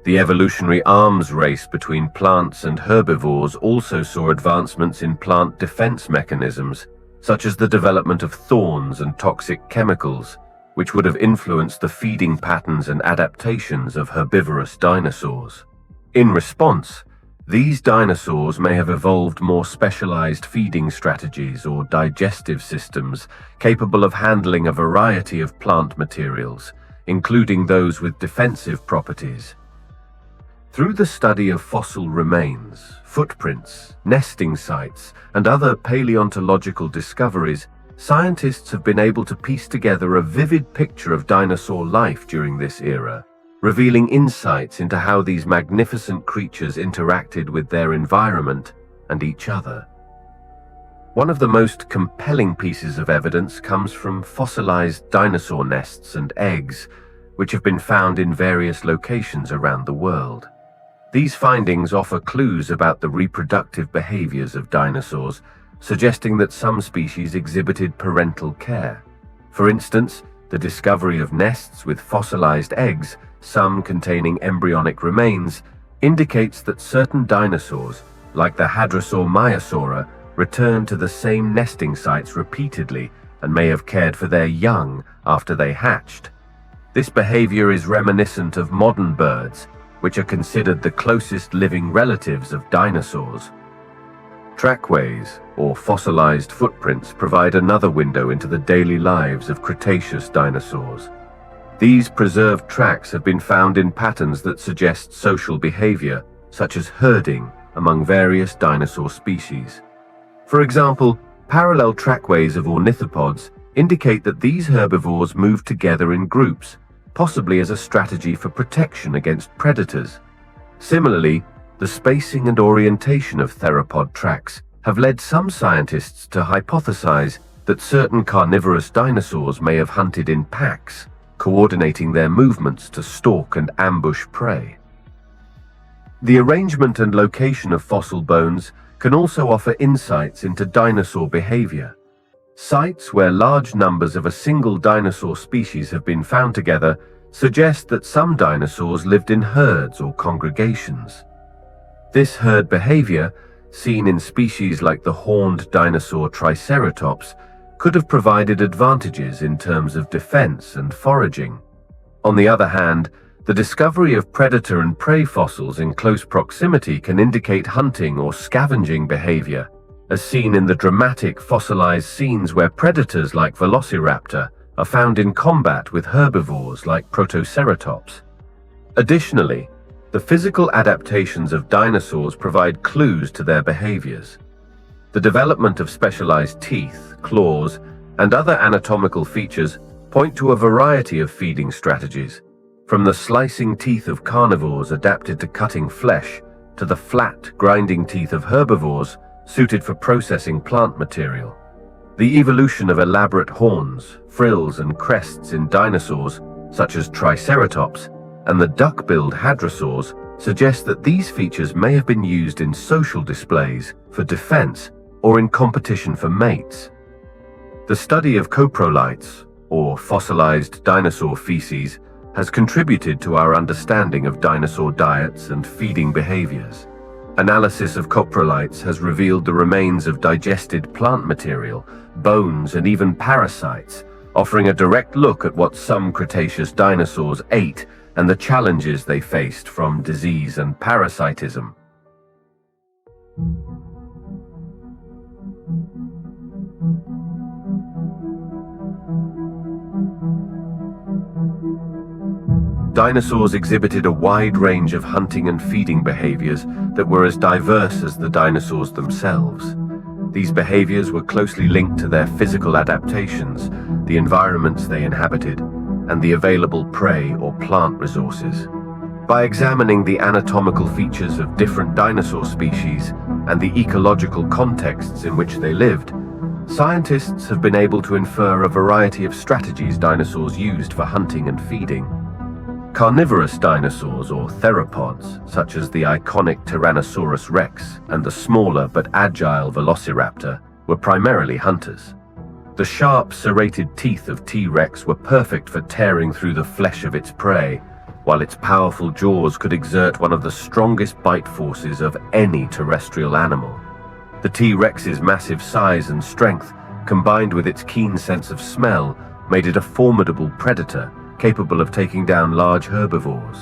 The evolutionary arms race between plants and herbivores also saw advancements in plant defense mechanisms, such as the development of thorns and toxic chemicals, which would have influenced the feeding patterns and adaptations of herbivorous dinosaurs. In response, these dinosaurs may have evolved more specialized feeding strategies or digestive systems capable of handling a variety of plant materials, including those with defensive properties. Through the study of fossil remains, footprints, nesting sites, and other paleontological discoveries, scientists have been able to piece together a vivid picture of dinosaur life during this era, revealing insights into how these magnificent creatures interacted with their environment and each other. One of the most compelling pieces of evidence comes from fossilized dinosaur nests and eggs, which have been found in various locations around the world. These findings offer clues about the reproductive behaviors of dinosaurs, suggesting that some species exhibited parental care. For instance, the discovery of nests with fossilized eggs, some containing embryonic remains, indicates that certain dinosaurs, like the hadrosaur maiasaura, returned to the same nesting sites repeatedly and may have cared for their young after they hatched. This behavior is reminiscent of modern birds, which are considered the closest living relatives of dinosaurs. Trackways, or fossilized footprints, provide another window into the daily lives of Cretaceous dinosaurs. These preserved tracks have been found in patterns that suggest social behavior, such as herding among various dinosaur species. For example, parallel trackways of ornithopods indicate that these herbivores moved together in groups, possibly as a strategy for protection against predators. Similarly, the spacing and orientation of theropod tracks have led some scientists to hypothesize that certain carnivorous dinosaurs may have hunted in packs, coordinating their movements to stalk and ambush prey. The arrangement and location of fossil bones can also offer insights into dinosaur behavior. Sites where large numbers of a single dinosaur species have been found together suggest that some dinosaurs lived in herds or congregations. This herd behavior, seen in species like the horned dinosaur Triceratops, could have provided advantages in terms of defense and foraging. On the other hand, the discovery of predator and prey fossils in close proximity can indicate hunting or scavenging behavior, as seen in the dramatic fossilized scenes where predators like Velociraptor are found in combat with herbivores like Protoceratops. Additionally, the physical adaptations of dinosaurs provide clues to their behaviors. The development of specialized teeth, claws, and other anatomical features point to a variety of feeding strategies, from the slicing teeth of carnivores adapted to cutting flesh to the flat, grinding teeth of herbivores suited for processing plant material. The evolution of elaborate horns, frills, and crests in dinosaurs, such as Triceratops, and the duck-billed hadrosaurs suggest that these features may have been used in social displays, for defense, or in competition for mates. The study of coprolites, or fossilized dinosaur feces, has contributed to our understanding of dinosaur diets and feeding behaviors. Analysis of coprolites has revealed the remains of digested plant material, bones, and even parasites, offering a direct look at what some Cretaceous dinosaurs ate and the challenges they faced from disease and parasitism. Dinosaurs exhibited a wide range of hunting and feeding behaviors that were as diverse as the dinosaurs themselves. These behaviors were closely linked to their physical adaptations, the environments they inhabited, and the available prey or plant resources. By examining the anatomical features of different dinosaur species and the ecological contexts in which they lived, scientists have been able to infer a variety of strategies dinosaurs used for hunting and feeding. Carnivorous dinosaurs, or theropods, such as the iconic Tyrannosaurus rex and the smaller but agile Velociraptor, were primarily hunters. The sharp, serrated teeth of T-Rex were perfect for tearing through the flesh of its prey, while its powerful jaws could exert one of the strongest bite forces of any terrestrial animal. The T-Rex's massive size and strength, combined with its keen sense of smell, made it a formidable predator, capable of taking down large herbivores.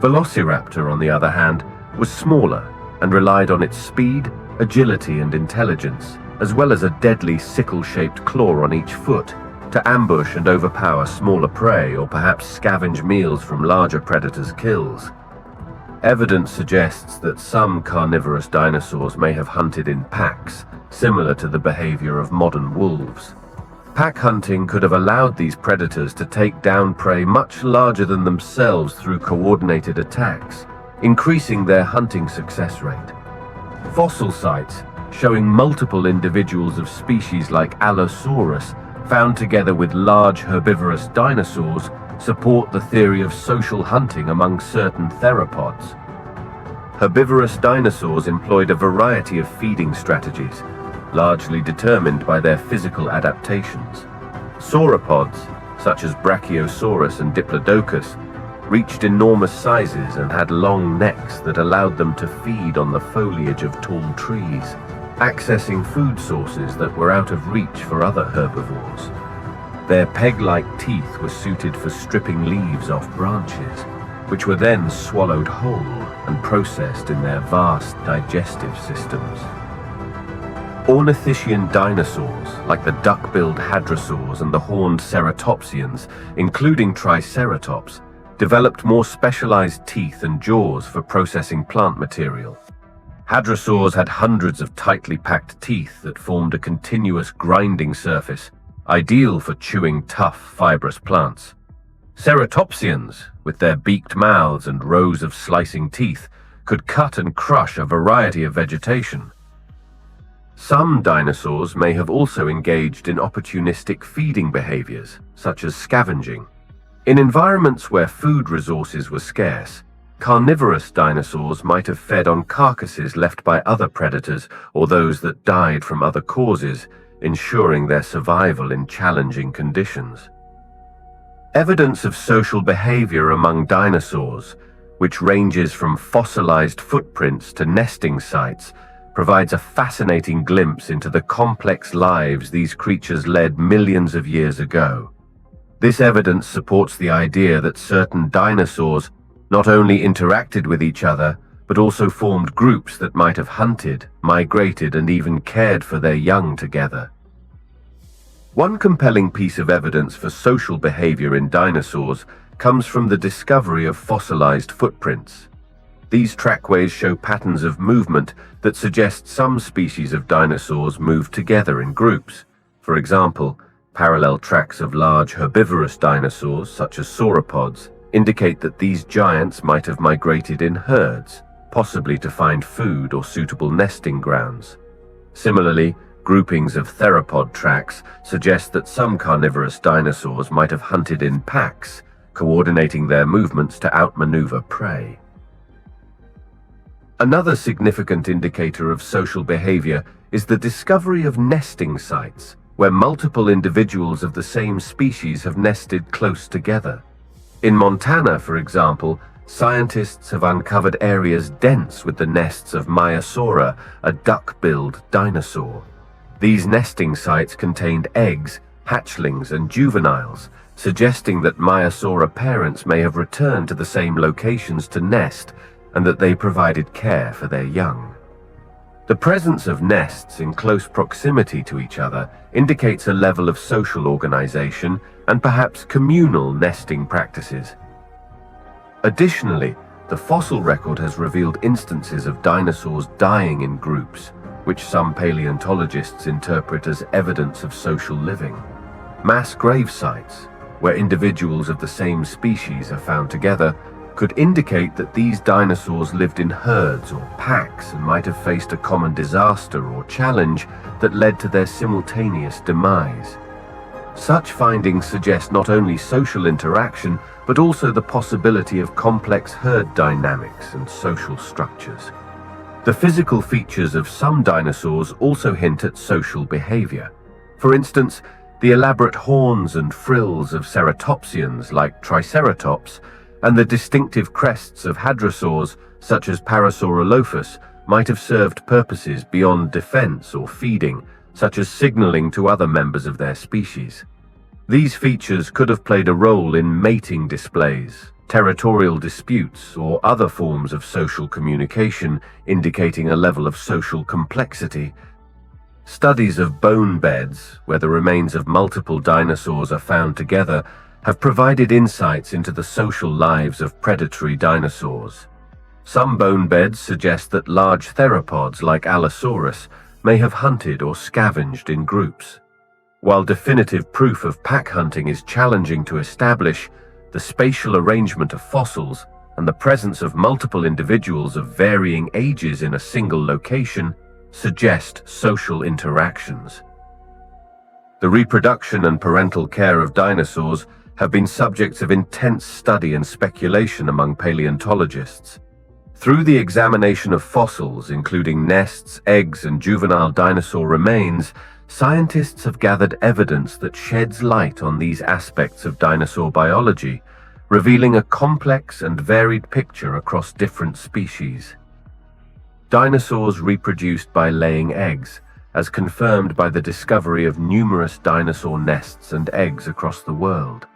Velociraptor, on the other hand, was smaller and relied on its speed, agility, and intelligence, as well as a deadly sickle-shaped claw on each foot, to ambush and overpower smaller prey or perhaps scavenge meals from larger predators' kills. Evidence suggests that some carnivorous dinosaurs may have hunted in packs, similar to the behavior of modern wolves. Pack hunting could have allowed these predators to take down prey much larger than themselves through coordinated attacks, increasing their hunting success rate. Fossil sites showing multiple individuals of species like Allosaurus found together with large herbivorous dinosaurs support the theory of social hunting among certain theropods. Herbivorous dinosaurs employed a variety of feeding strategies, largely determined by their physical adaptations. Sauropods, such as Brachiosaurus and Diplodocus, reached enormous sizes and had long necks that allowed them to feed on the foliage of tall trees, accessing food sources that were out of reach for other herbivores. Their peg-like teeth were suited for stripping leaves off branches, which were then swallowed whole and processed in their vast digestive systems. Ornithischian dinosaurs, like the duck-billed hadrosaurs and the horned ceratopsians, including Triceratops, developed more specialized teeth and jaws for processing plant material. Hadrosaurs had hundreds of tightly packed teeth that formed a continuous grinding surface, ideal for chewing tough, fibrous plants. Ceratopsians, with their beaked mouths and rows of slicing teeth, could cut and crush a variety of vegetation. Some dinosaurs may have also engaged in opportunistic feeding behaviors, such as scavenging. In environments where food resources were scarce, carnivorous dinosaurs might have fed on carcasses left by other predators or those that died from other causes, ensuring their survival in challenging conditions. Evidence of social behavior among dinosaurs, which ranges from fossilized footprints to nesting sites, provides a fascinating glimpse into the complex lives these creatures led millions of years ago. This evidence supports the idea that certain dinosaurs not only interacted with each other, but also formed groups that might have hunted, migrated, and even cared for their young together. One compelling piece of evidence for social behavior in dinosaurs comes from the discovery of fossilized footprints. These trackways show patterns of movement that suggest some species of dinosaurs moved together in groups. For example, parallel tracks of large herbivorous dinosaurs, such as sauropods, indicate that these giants might have migrated in herds, possibly to find food or suitable nesting grounds. Similarly, groupings of theropod tracks suggest that some carnivorous dinosaurs might have hunted in packs, coordinating their movements to outmaneuver prey. Another significant indicator of social behavior is the discovery of nesting sites, where multiple individuals of the same species have nested close together. In Montana, for example, scientists have uncovered areas dense with the nests of Maiasaura, a duck-billed dinosaur. These nesting sites contained eggs, hatchlings, and juveniles, suggesting that Maiasaura parents may have returned to the same locations to nest and that they provided care for their young. The presence of nests in close proximity to each other indicates a level of social organization and perhaps communal nesting practices. Additionally, the fossil record has revealed instances of dinosaurs dying in groups, which some paleontologists interpret as evidence of social living. Mass grave sites, where individuals of the same species are found together, could indicate that these dinosaurs lived in herds or packs and might have faced a common disaster or challenge that led to their simultaneous demise. Such findings suggest not only social interaction, but also the possibility of complex herd dynamics and social structures. The physical features of some dinosaurs also hint at social behavior. For instance, the elaborate horns and frills of ceratopsians like Triceratops and the distinctive crests of hadrosaurs such as Parasaurolophus might have served purposes beyond defense or feeding, such as signaling to other members of their species. These features could have played a role in mating displays, territorial disputes, or other forms of social communication, indicating a level of social complexity. Studies of bone beds, where the remains of multiple dinosaurs are found together, have provided insights into the social lives of predatory dinosaurs. Some bone beds suggest that large theropods like Allosaurus may have hunted or scavenged in groups. While definitive proof of pack hunting is challenging to establish, the spatial arrangement of fossils and the presence of multiple individuals of varying ages in a single location suggest social interactions. The reproduction and parental care of dinosaurs have been subjects of intense study and speculation among paleontologists. Through the examination of fossils, including nests, eggs, and juvenile dinosaur remains, scientists have gathered evidence that sheds light on these aspects of dinosaur biology, revealing a complex and varied picture across different species. Dinosaurs reproduced by laying eggs, as confirmed by the discovery of numerous dinosaur nests and eggs across the world.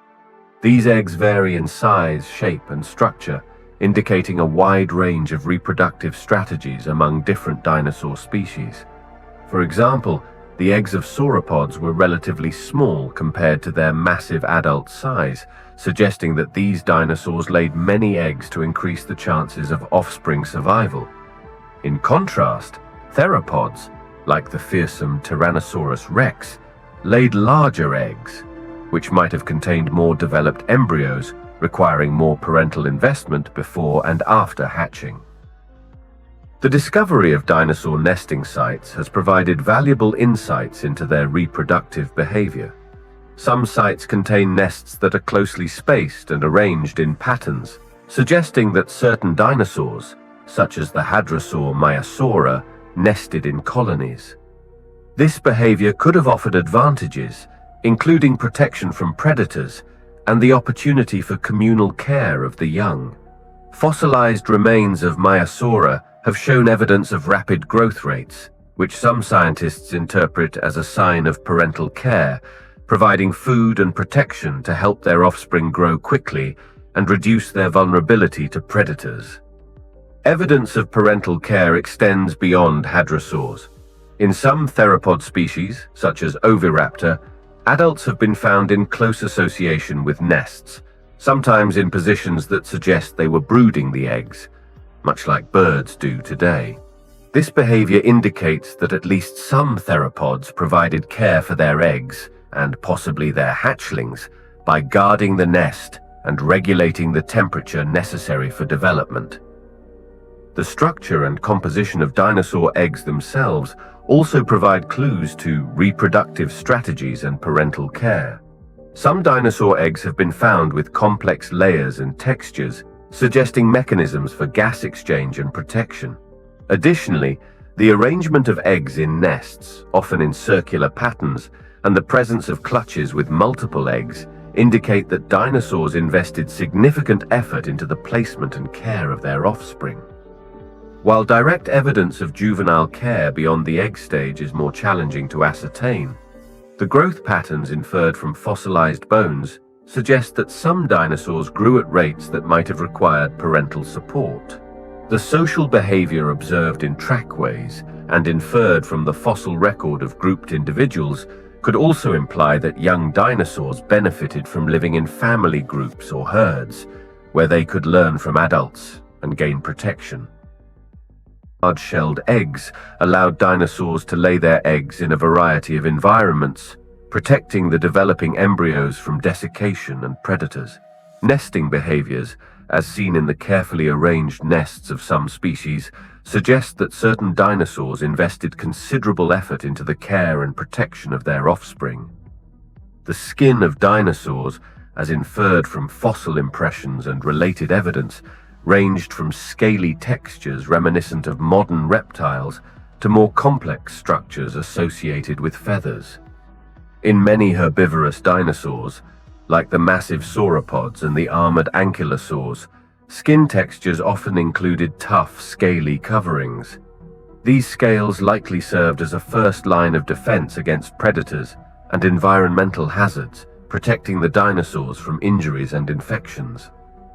These eggs vary in size, shape, and structure, indicating a wide range of reproductive strategies among different dinosaur species. For example, the eggs of sauropods were relatively small compared to their massive adult size, suggesting that these dinosaurs laid many eggs to increase the chances of offspring survival. In contrast, theropods, like the fearsome Tyrannosaurus rex, laid larger eggs, which might have contained more developed embryos, requiring more parental investment before and after hatching. The discovery of dinosaur nesting sites has provided valuable insights into their reproductive behavior. Some sites contain nests that are closely spaced and arranged in patterns, suggesting that certain dinosaurs, such as the hadrosaur Maiasaura, nested in colonies. This behavior could have offered advantages, including protection from predators and the opportunity for communal care of the young. Fossilized remains of Maiasaura have shown evidence of rapid growth rates, which some scientists interpret as a sign of parental care, providing food and protection to help their offspring grow quickly and reduce their vulnerability to predators. Evidence of parental care extends beyond hadrosaurs. In some theropod species, such as Oviraptor, adults have been found in close association with nests, sometimes in positions that suggest they were brooding the eggs, much like birds do today. This behavior indicates that at least some theropods provided care for their eggs, and possibly their hatchlings, by guarding the nest and regulating the temperature necessary for development. The structure and composition of dinosaur eggs themselves also provide clues to reproductive strategies and parental care. Some dinosaur eggs have been found with complex layers and textures, suggesting mechanisms for gas exchange and protection. Additionally, the arrangement of eggs in nests, often in circular patterns, and the presence of clutches with multiple eggs indicate that dinosaurs invested significant effort into the placement and care of their offspring. While direct evidence of juvenile care beyond the egg stage is more challenging to ascertain, the growth patterns inferred from fossilized bones suggest that some dinosaurs grew at rates that might have required parental support. The social behavior observed in trackways and inferred from the fossil record of grouped individuals could also imply that young dinosaurs benefited from living in family groups or herds, where they could learn from adults and gain protection. Hard-shelled eggs allowed dinosaurs to lay their eggs in a variety of environments, protecting the developing embryos from desiccation and predators. Nesting behaviors, as seen in the carefully arranged nests of some species, suggest that certain dinosaurs invested considerable effort into the care and protection of their offspring. The skin of dinosaurs, as inferred from fossil impressions and related evidence, ranged from scaly textures reminiscent of modern reptiles to more complex structures associated with feathers. In many herbivorous dinosaurs, like the massive sauropods and the armored ankylosaurs, skin textures often included tough, scaly coverings. These scales likely served as a first line of defense against predators and environmental hazards, protecting the dinosaurs from injuries and infections.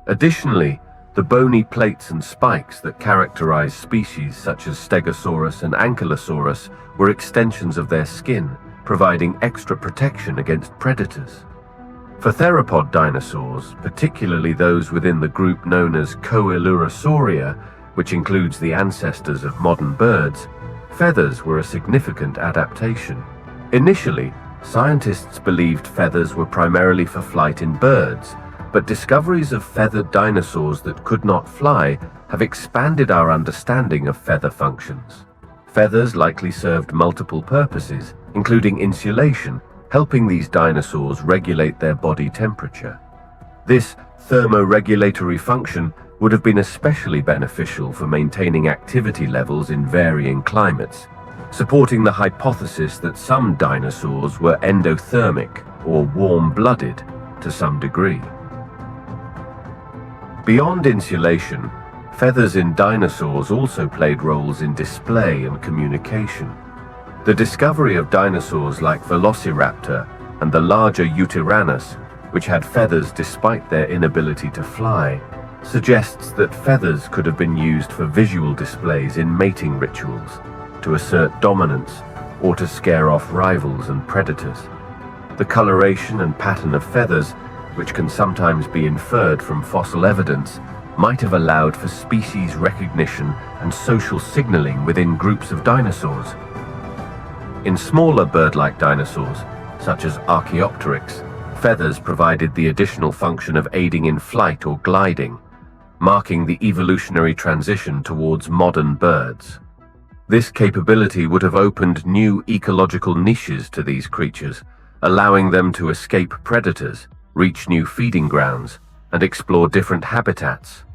Additionally, the bony plates and spikes that characterize species such as Stegosaurus and Ankylosaurus were extensions of their skin, providing extra protection against predators. For theropod dinosaurs, particularly those within the group known as Coelurosauria, which includes the ancestors of modern birds, feathers were a significant adaptation. Initially, scientists believed feathers were primarily for flight in birds, but discoveries of feathered dinosaurs that could not fly have expanded our understanding of feather functions. Feathers likely served multiple purposes, including insulation, helping these dinosaurs regulate their body temperature. This thermoregulatory function would have been especially beneficial for maintaining activity levels in varying climates, supporting the hypothesis that some dinosaurs were endothermic or warm-blooded to some degree. Beyond insulation, feathers in dinosaurs also played roles in display and communication. The discovery of dinosaurs like Velociraptor and the larger Yutyrannus, which had feathers despite their inability to fly, suggests that feathers could have been used for visual displays in mating rituals, to assert dominance, or to scare off rivals and predators. The coloration and pattern of feathers, which can sometimes be inferred from fossil evidence, might have allowed for species recognition and social signaling within groups of dinosaurs. In smaller bird-like dinosaurs, such as Archaeopteryx, feathers provided the additional function of aiding in flight or gliding, marking the evolutionary transition towards modern birds. This capability would have opened new ecological niches to these creatures, allowing them to escape predators, reach new feeding grounds, and explore different habitats.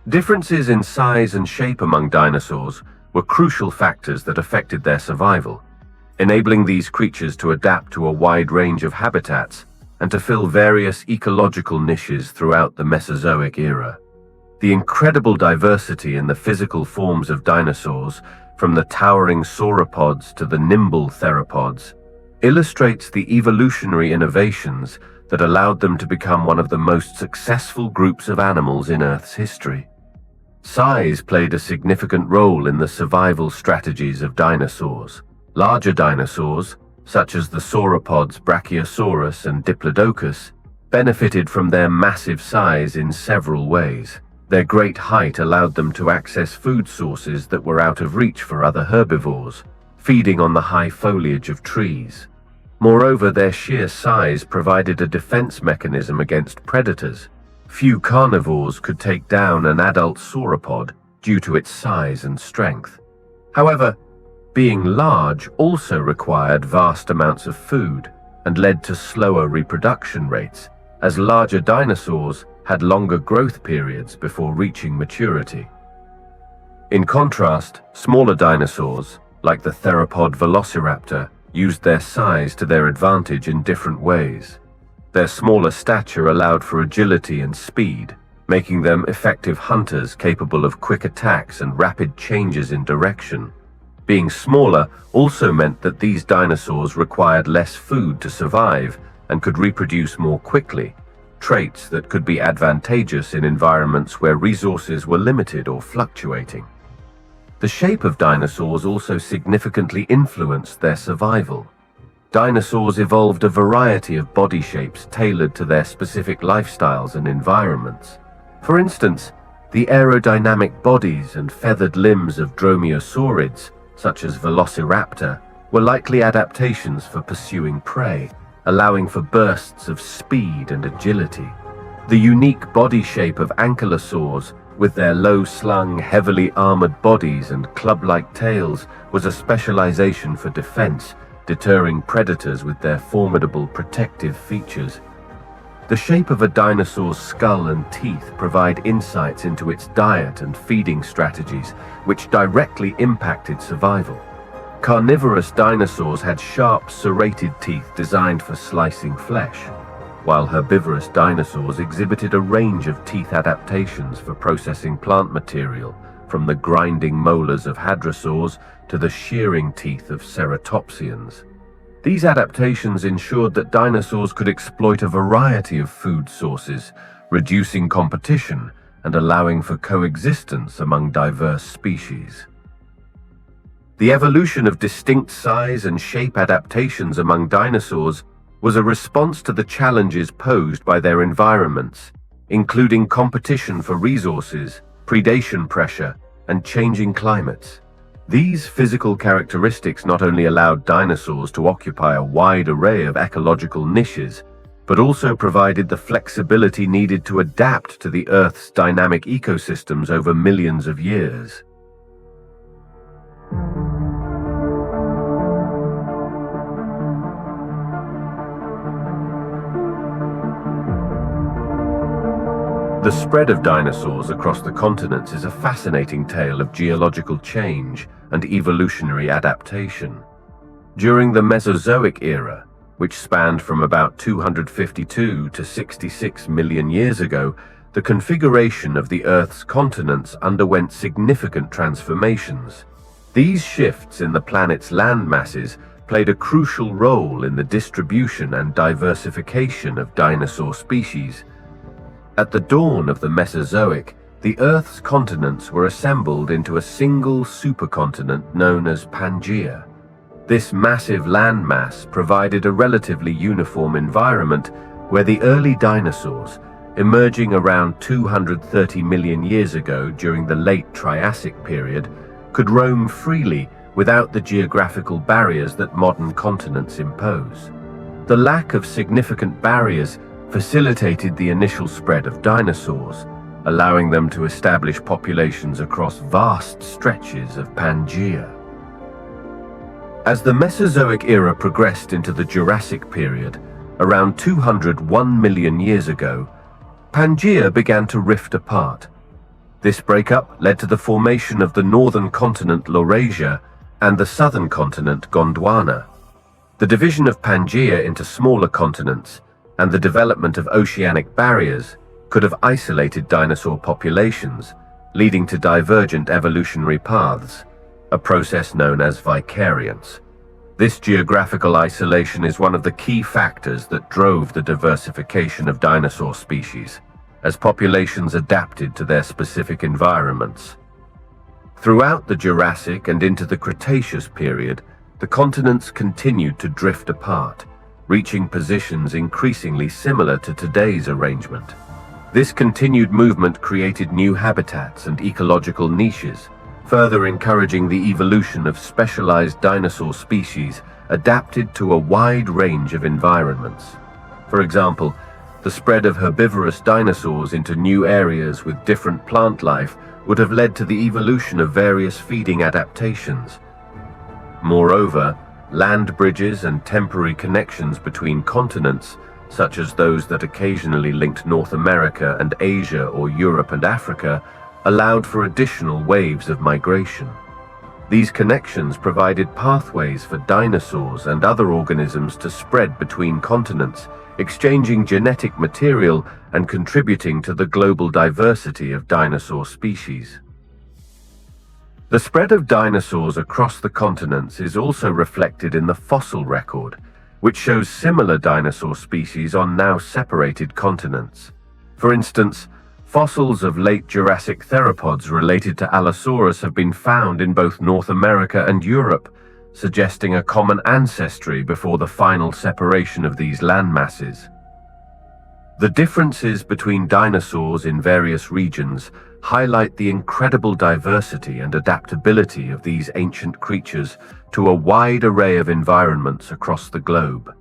Differences in size and shape among dinosaurs were crucial factors that affected their survival, enabling these creatures to adapt to a wide range of habitats and to fill various ecological niches throughout the Mesozoic era. The incredible diversity in the physical forms of dinosaurs, from the towering sauropods to the nimble theropods, illustrates the evolutionary innovations that allowed them to become one of the most successful groups of animals in Earth's history. Size played a significant role in the survival strategies of dinosaurs. Larger dinosaurs, such as the sauropods Brachiosaurus and Diplodocus, benefited from their massive size in several ways. Their great height allowed them to access food sources that were out of reach for other herbivores, feeding on the high foliage of trees. Moreover, their sheer size provided a defense mechanism against predators. Few carnivores could take down an adult sauropod due to its size and strength. However, being large also required vast amounts of food and led to slower reproduction rates, as larger dinosaurs had longer growth periods before reaching maturity. In contrast, smaller dinosaurs, like the theropod velociraptor, used their size to their advantage in different ways. Their smaller stature allowed for agility and speed, making them effective hunters capable of quick attacks and rapid changes in direction. Being smaller also meant that these dinosaurs required less food to survive and could reproduce more quickly, traits that could be advantageous in environments where resources were limited or fluctuating. The shape of dinosaurs also significantly influenced their survival. Dinosaurs evolved a variety of body shapes tailored to their specific lifestyles and environments. For instance, the aerodynamic bodies and feathered limbs of dromaeosaurids, such as Velociraptor, were likely adaptations for pursuing prey, allowing for bursts of speed and agility. The unique body shape of ankylosaurs, with their low-slung, heavily armored bodies and club-like tails, was a specialization for defense, deterring predators with their formidable protective features. The shape of a dinosaur's skull and teeth provide insights into its diet and feeding strategies, which directly impacted survival. Carnivorous dinosaurs had sharp, serrated teeth designed for slicing flesh, while herbivorous dinosaurs exhibited a range of teeth adaptations for processing plant material, from the grinding molars of hadrosaurs to the shearing teeth of ceratopsians. These adaptations ensured that dinosaurs could exploit a variety of food sources, reducing competition and allowing for coexistence among diverse species. The evolution of distinct size and shape adaptations among dinosaurs was a response to the challenges posed by their environments, including competition for resources, predation pressure, and changing climates. These physical characteristics not only allowed dinosaurs to occupy a wide array of ecological niches, but also provided the flexibility needed to adapt to the Earth's dynamic ecosystems over millions of years. The spread of dinosaurs across the continents is a fascinating tale of geological change and evolutionary adaptation. During the Mesozoic era, which spanned from about 252 to 66 million years ago, the configuration of the Earth's continents underwent significant transformations. These shifts in the planet's land masses played a crucial role in the distribution and diversification of dinosaur species. At the dawn of the Mesozoic, the Earth's continents were assembled into a single supercontinent known as Pangaea. This massive landmass provided a relatively uniform environment where the early dinosaurs, emerging around 230 million years ago during the late Triassic period, could roam freely without the geographical barriers that modern continents impose. The lack of significant barriers facilitated the initial spread of dinosaurs, allowing them to establish populations across vast stretches of Pangaea. As the Mesozoic era progressed into the Jurassic period, around 201 million years ago, Pangaea began to rift apart. This breakup led to the formation of the northern continent Laurasia and the southern continent Gondwana. The division of Pangaea into smaller continents and the development of oceanic barriers could have isolated dinosaur populations, leading to divergent evolutionary paths, a process known as vicariance. This geographical isolation is one of the key factors that drove the diversification of dinosaur species. as populations adapted to their specific environments. Throughout the Jurassic and into the Cretaceous period, the continents continued to drift apart, reaching positions increasingly similar to today's arrangement. This continued movement created new habitats and ecological niches, further encouraging the evolution of specialized dinosaur species adapted to a wide range of environments. For example, the spread of herbivorous dinosaurs into new areas with different plant life would have led to the evolution of various feeding adaptations. Moreover, land bridges and temporary connections between continents, such as those that occasionally linked North America and Asia or Europe and Africa, allowed for additional waves of migration. These connections provided pathways for dinosaurs and other organisms to spread between continents, exchanging genetic material and contributing to the global diversity of dinosaur species. The spread of dinosaurs across the continents is also reflected in the fossil record, which shows similar dinosaur species on now separated continents. For instance, fossils of late Jurassic theropods related to Allosaurus have been found in both North America and Europe, suggesting a common ancestry before the final separation of these landmasses. The differences between dinosaurs in various regions highlight the incredible diversity and adaptability of these ancient creatures to a wide array of environments across the globe.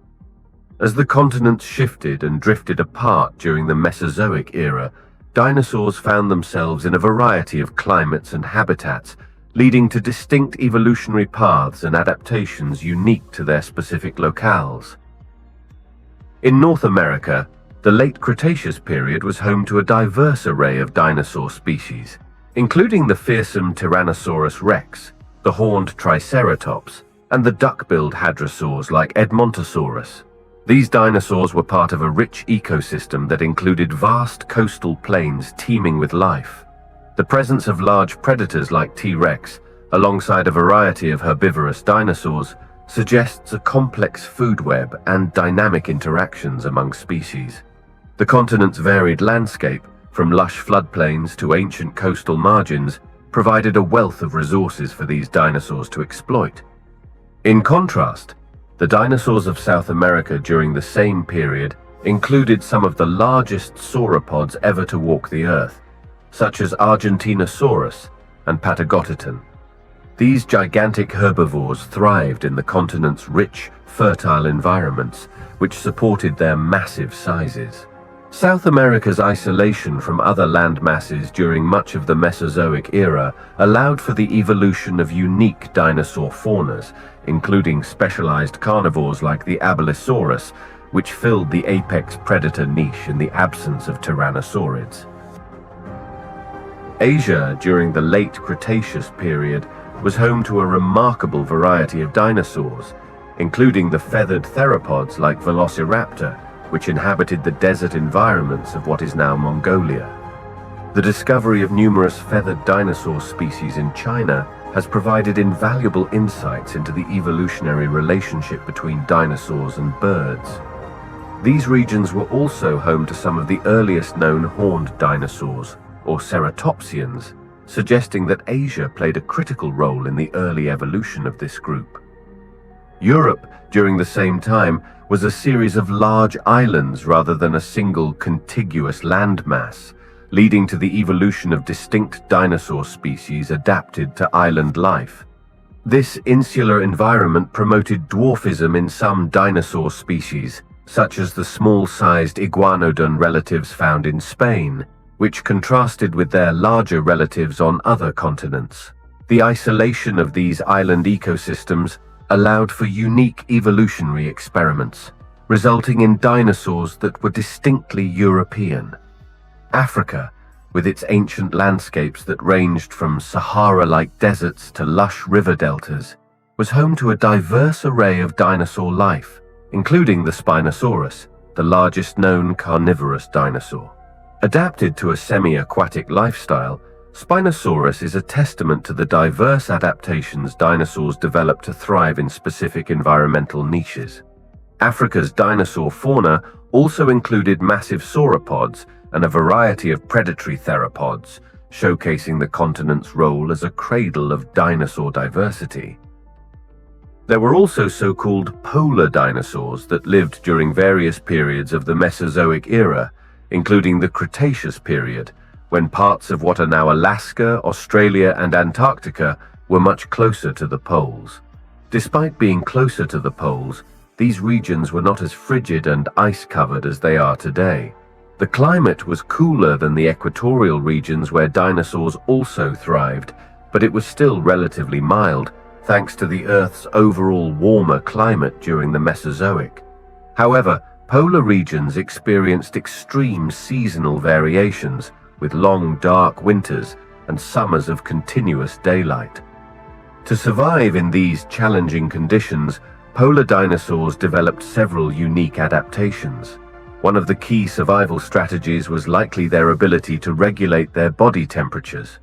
As the continents shifted and drifted apart during the Mesozoic era, dinosaurs found themselves in a variety of climates and habitats, leading to distinct evolutionary paths and adaptations unique to their specific locales. In North America, the late Cretaceous period was home to a diverse array of dinosaur species, including the fearsome Tyrannosaurus rex, the horned Triceratops, and the duck-billed hadrosaurs like Edmontosaurus. These dinosaurs were part of a rich ecosystem that included vast coastal plains teeming with life. The presence of large predators like T-Rex, alongside a variety of herbivorous dinosaurs, suggests a complex food web and dynamic interactions among species. The continent's varied landscape, from lush floodplains to ancient coastal margins, provided a wealth of resources for these dinosaurs to exploit. In contrast, the dinosaurs of South America during the same period included some of the largest sauropods ever to walk the earth, such as Argentinosaurus and Patagotitan. These gigantic herbivores thrived in the continent's rich, fertile environments, which supported their massive sizes. South America's isolation from other land masses during much of the Mesozoic era allowed for the evolution of unique dinosaur faunas, including specialized carnivores like the Abelisaurus, which filled the apex predator niche in the absence of tyrannosaurids. Asia, during the late Cretaceous period, was home to a remarkable variety of dinosaurs, including the feathered theropods like Velociraptor, which inhabited the desert environments of what is now Mongolia. The discovery of numerous feathered dinosaur species in China has provided invaluable insights into the evolutionary relationship between dinosaurs and birds. These regions were also home to some of the earliest known horned dinosaurs, or ceratopsians, suggesting that Asia played a critical role in the early evolution of this group. Europe, during the same time, was a series of large islands rather than a single contiguous landmass, leading to the evolution of distinct dinosaur species adapted to island life. This insular environment promoted dwarfism in some dinosaur species, such as the small-sized iguanodon relatives found in Spain, which contrasted with their larger relatives on other continents. The isolation of these island ecosystems allowed for unique evolutionary experiments, resulting in dinosaurs that were distinctly European. Africa, with its ancient landscapes that ranged from Sahara-like deserts to lush river deltas, was home to a diverse array of dinosaur life, including the Spinosaurus, the largest known carnivorous dinosaur. Adapted to a semi-aquatic lifestyle, Spinosaurus is a testament to the diverse adaptations dinosaurs developed to thrive in specific environmental niches. Africa's dinosaur fauna also included massive sauropods and a variety of predatory theropods, showcasing the continent's role as a cradle of dinosaur diversity. There were also so-called polar dinosaurs that lived during various periods of the Mesozoic era, including the Cretaceous period, when parts of what are now Alaska, Australia, and Antarctica were much closer to the poles. Despite being closer to the poles, these regions were not as frigid and ice-covered as they are today. The climate was cooler than the equatorial regions where dinosaurs also thrived, but it was still relatively mild, thanks to the Earth's overall warmer climate during the Mesozoic. However, polar regions experienced extreme seasonal variations, with long, dark winters and summers of continuous daylight. To survive in these challenging conditions, polar dinosaurs developed several unique adaptations. One of the key survival strategies was likely their ability to regulate their body temperatures.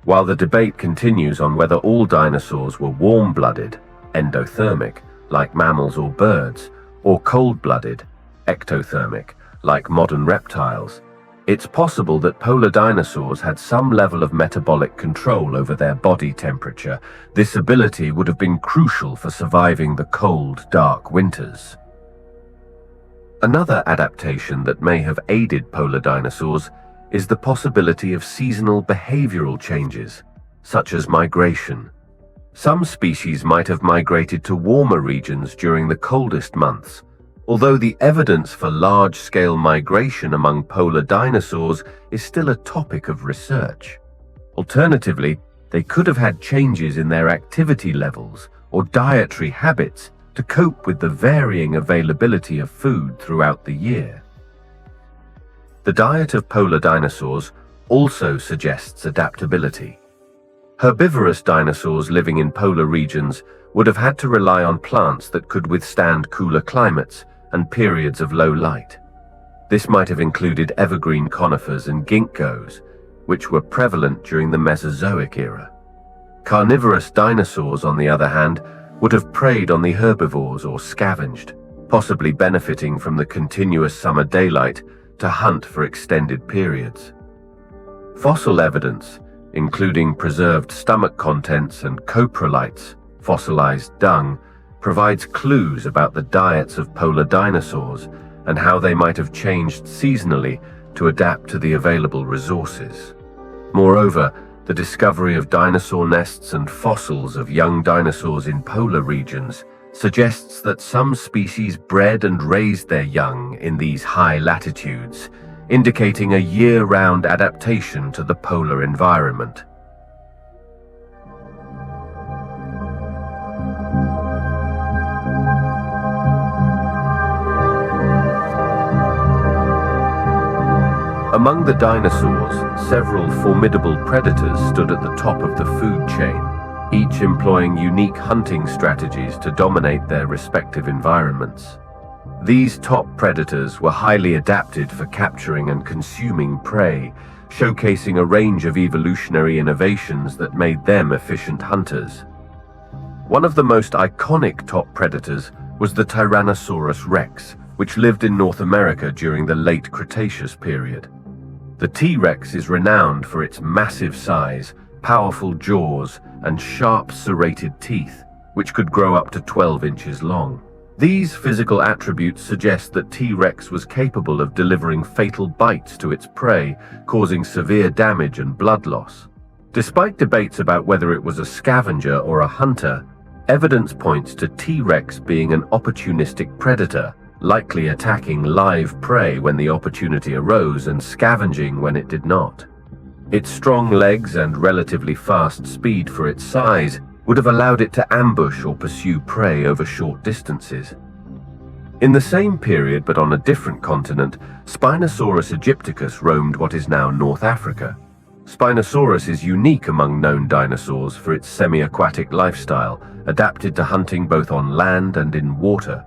While the debate continues on whether all dinosaurs were warm-blooded, endothermic, like mammals or birds, or cold-blooded, ectothermic, like modern reptiles, it's possible that polar dinosaurs had some level of metabolic control over their body temperature. This ability would have been crucial for surviving the cold, dark winters. Another adaptation that may have aided polar dinosaurs is the possibility of seasonal behavioral changes, such as migration. Some species might have migrated to warmer regions during the coldest months, although the evidence for large-scale migration among polar dinosaurs is still a topic of research. Alternatively, they could have had changes in their activity levels or dietary habits to cope with the varying availability of food throughout the year. The diet of polar dinosaurs also suggests adaptability. Herbivorous dinosaurs living in polar regions would have had to rely on plants that could withstand cooler climates and periods of low light. This might have included evergreen conifers and ginkgos, which were prevalent during the Mesozoic era. Carnivorous dinosaurs, on the other hand, would have preyed on the herbivores or scavenged, possibly benefiting from the continuous summer daylight to hunt for extended periods. Fossil evidence, including preserved stomach contents and coprolites, fossilized dung, provides clues about the diets of polar dinosaurs and how they might have changed seasonally to adapt to the available resources. Moreover, the discovery of dinosaur nests and fossils of young dinosaurs in polar regions suggests that some species bred and raised their young in these high latitudes, indicating a year-round adaptation to the polar environment. Among the dinosaurs, several formidable predators stood at the top of the food chain, each employing unique hunting strategies to dominate their respective environments. These top predators were highly adapted for capturing and consuming prey, showcasing a range of evolutionary innovations that made them efficient hunters. One of the most iconic top predators was the Tyrannosaurus rex, which lived in North America during the late Cretaceous period. The T-Rex is renowned for its massive size, powerful jaws, and sharp serrated teeth, which could grow up to 12 inches long. These physical attributes suggest that T-Rex was capable of delivering fatal bites to its prey, causing severe damage and blood loss. Despite debates about whether it was a scavenger or a hunter, evidence points to T-Rex being an opportunistic predator, likely attacking live prey when the opportunity arose and scavenging when it did not. Its strong legs and relatively fast speed for its size would have allowed it to ambush or pursue prey over short distances. In the same period but on a different continent, Spinosaurus aegypticus roamed what is now North Africa. Spinosaurus is unique among known dinosaurs for its semi-aquatic lifestyle, adapted to hunting both on land and in water.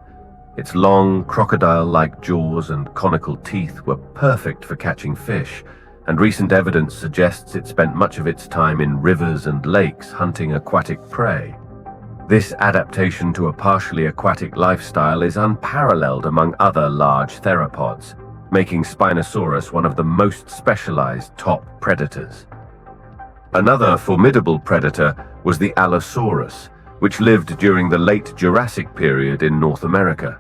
Its long, crocodile-like jaws and conical teeth were perfect for catching fish, and recent evidence suggests it spent much of its time in rivers and lakes hunting aquatic prey. This adaptation to a partially aquatic lifestyle is unparalleled among other large theropods, making Spinosaurus one of the most specialized top predators. Another formidable predator was the Allosaurus, which lived during the late Jurassic period in North America.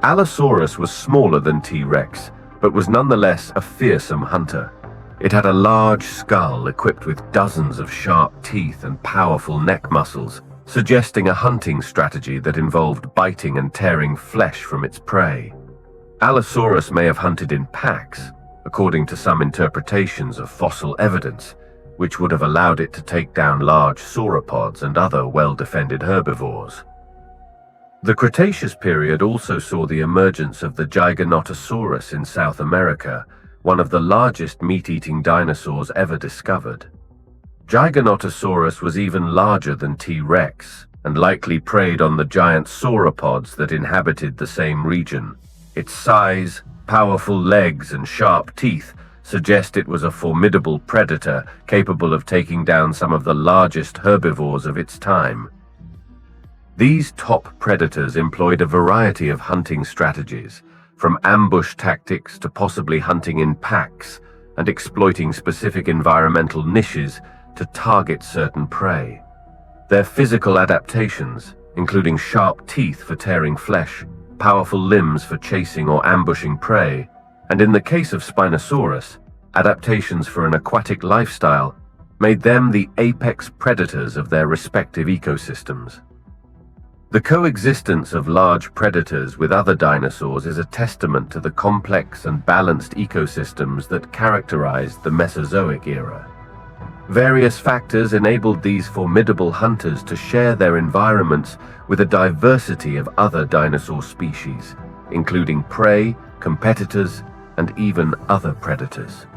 Allosaurus was smaller than T-Rex, but was nonetheless a fearsome hunter. It had a large skull equipped with dozens of sharp teeth and powerful neck muscles, suggesting a hunting strategy that involved biting and tearing flesh from its prey. Allosaurus may have hunted in packs, according to some interpretations of fossil evidence, which would have allowed it to take down large sauropods and other well-defended herbivores. The Cretaceous period also saw the emergence of the Giganotosaurus in South America, one of the largest meat-eating dinosaurs ever discovered. Giganotosaurus was even larger than T-Rex, and likely preyed on the giant sauropods that inhabited the same region. Its size, powerful legs, and sharp teeth suggest it was a formidable predator capable of taking down some of the largest herbivores of its time. These top predators employed a variety of hunting strategies, from ambush tactics to possibly hunting in packs and exploiting specific environmental niches to target certain prey. Their physical adaptations, including sharp teeth for tearing flesh, powerful limbs for chasing or ambushing prey, and in the case of Spinosaurus, adaptations for an aquatic lifestyle, made them the apex predators of their respective ecosystems. The coexistence of large predators with other dinosaurs is a testament to the complex and balanced ecosystems that characterized the Mesozoic era. Various factors enabled these formidable hunters to share their environments with a diversity of other dinosaur species, including prey, competitors, and even other predators.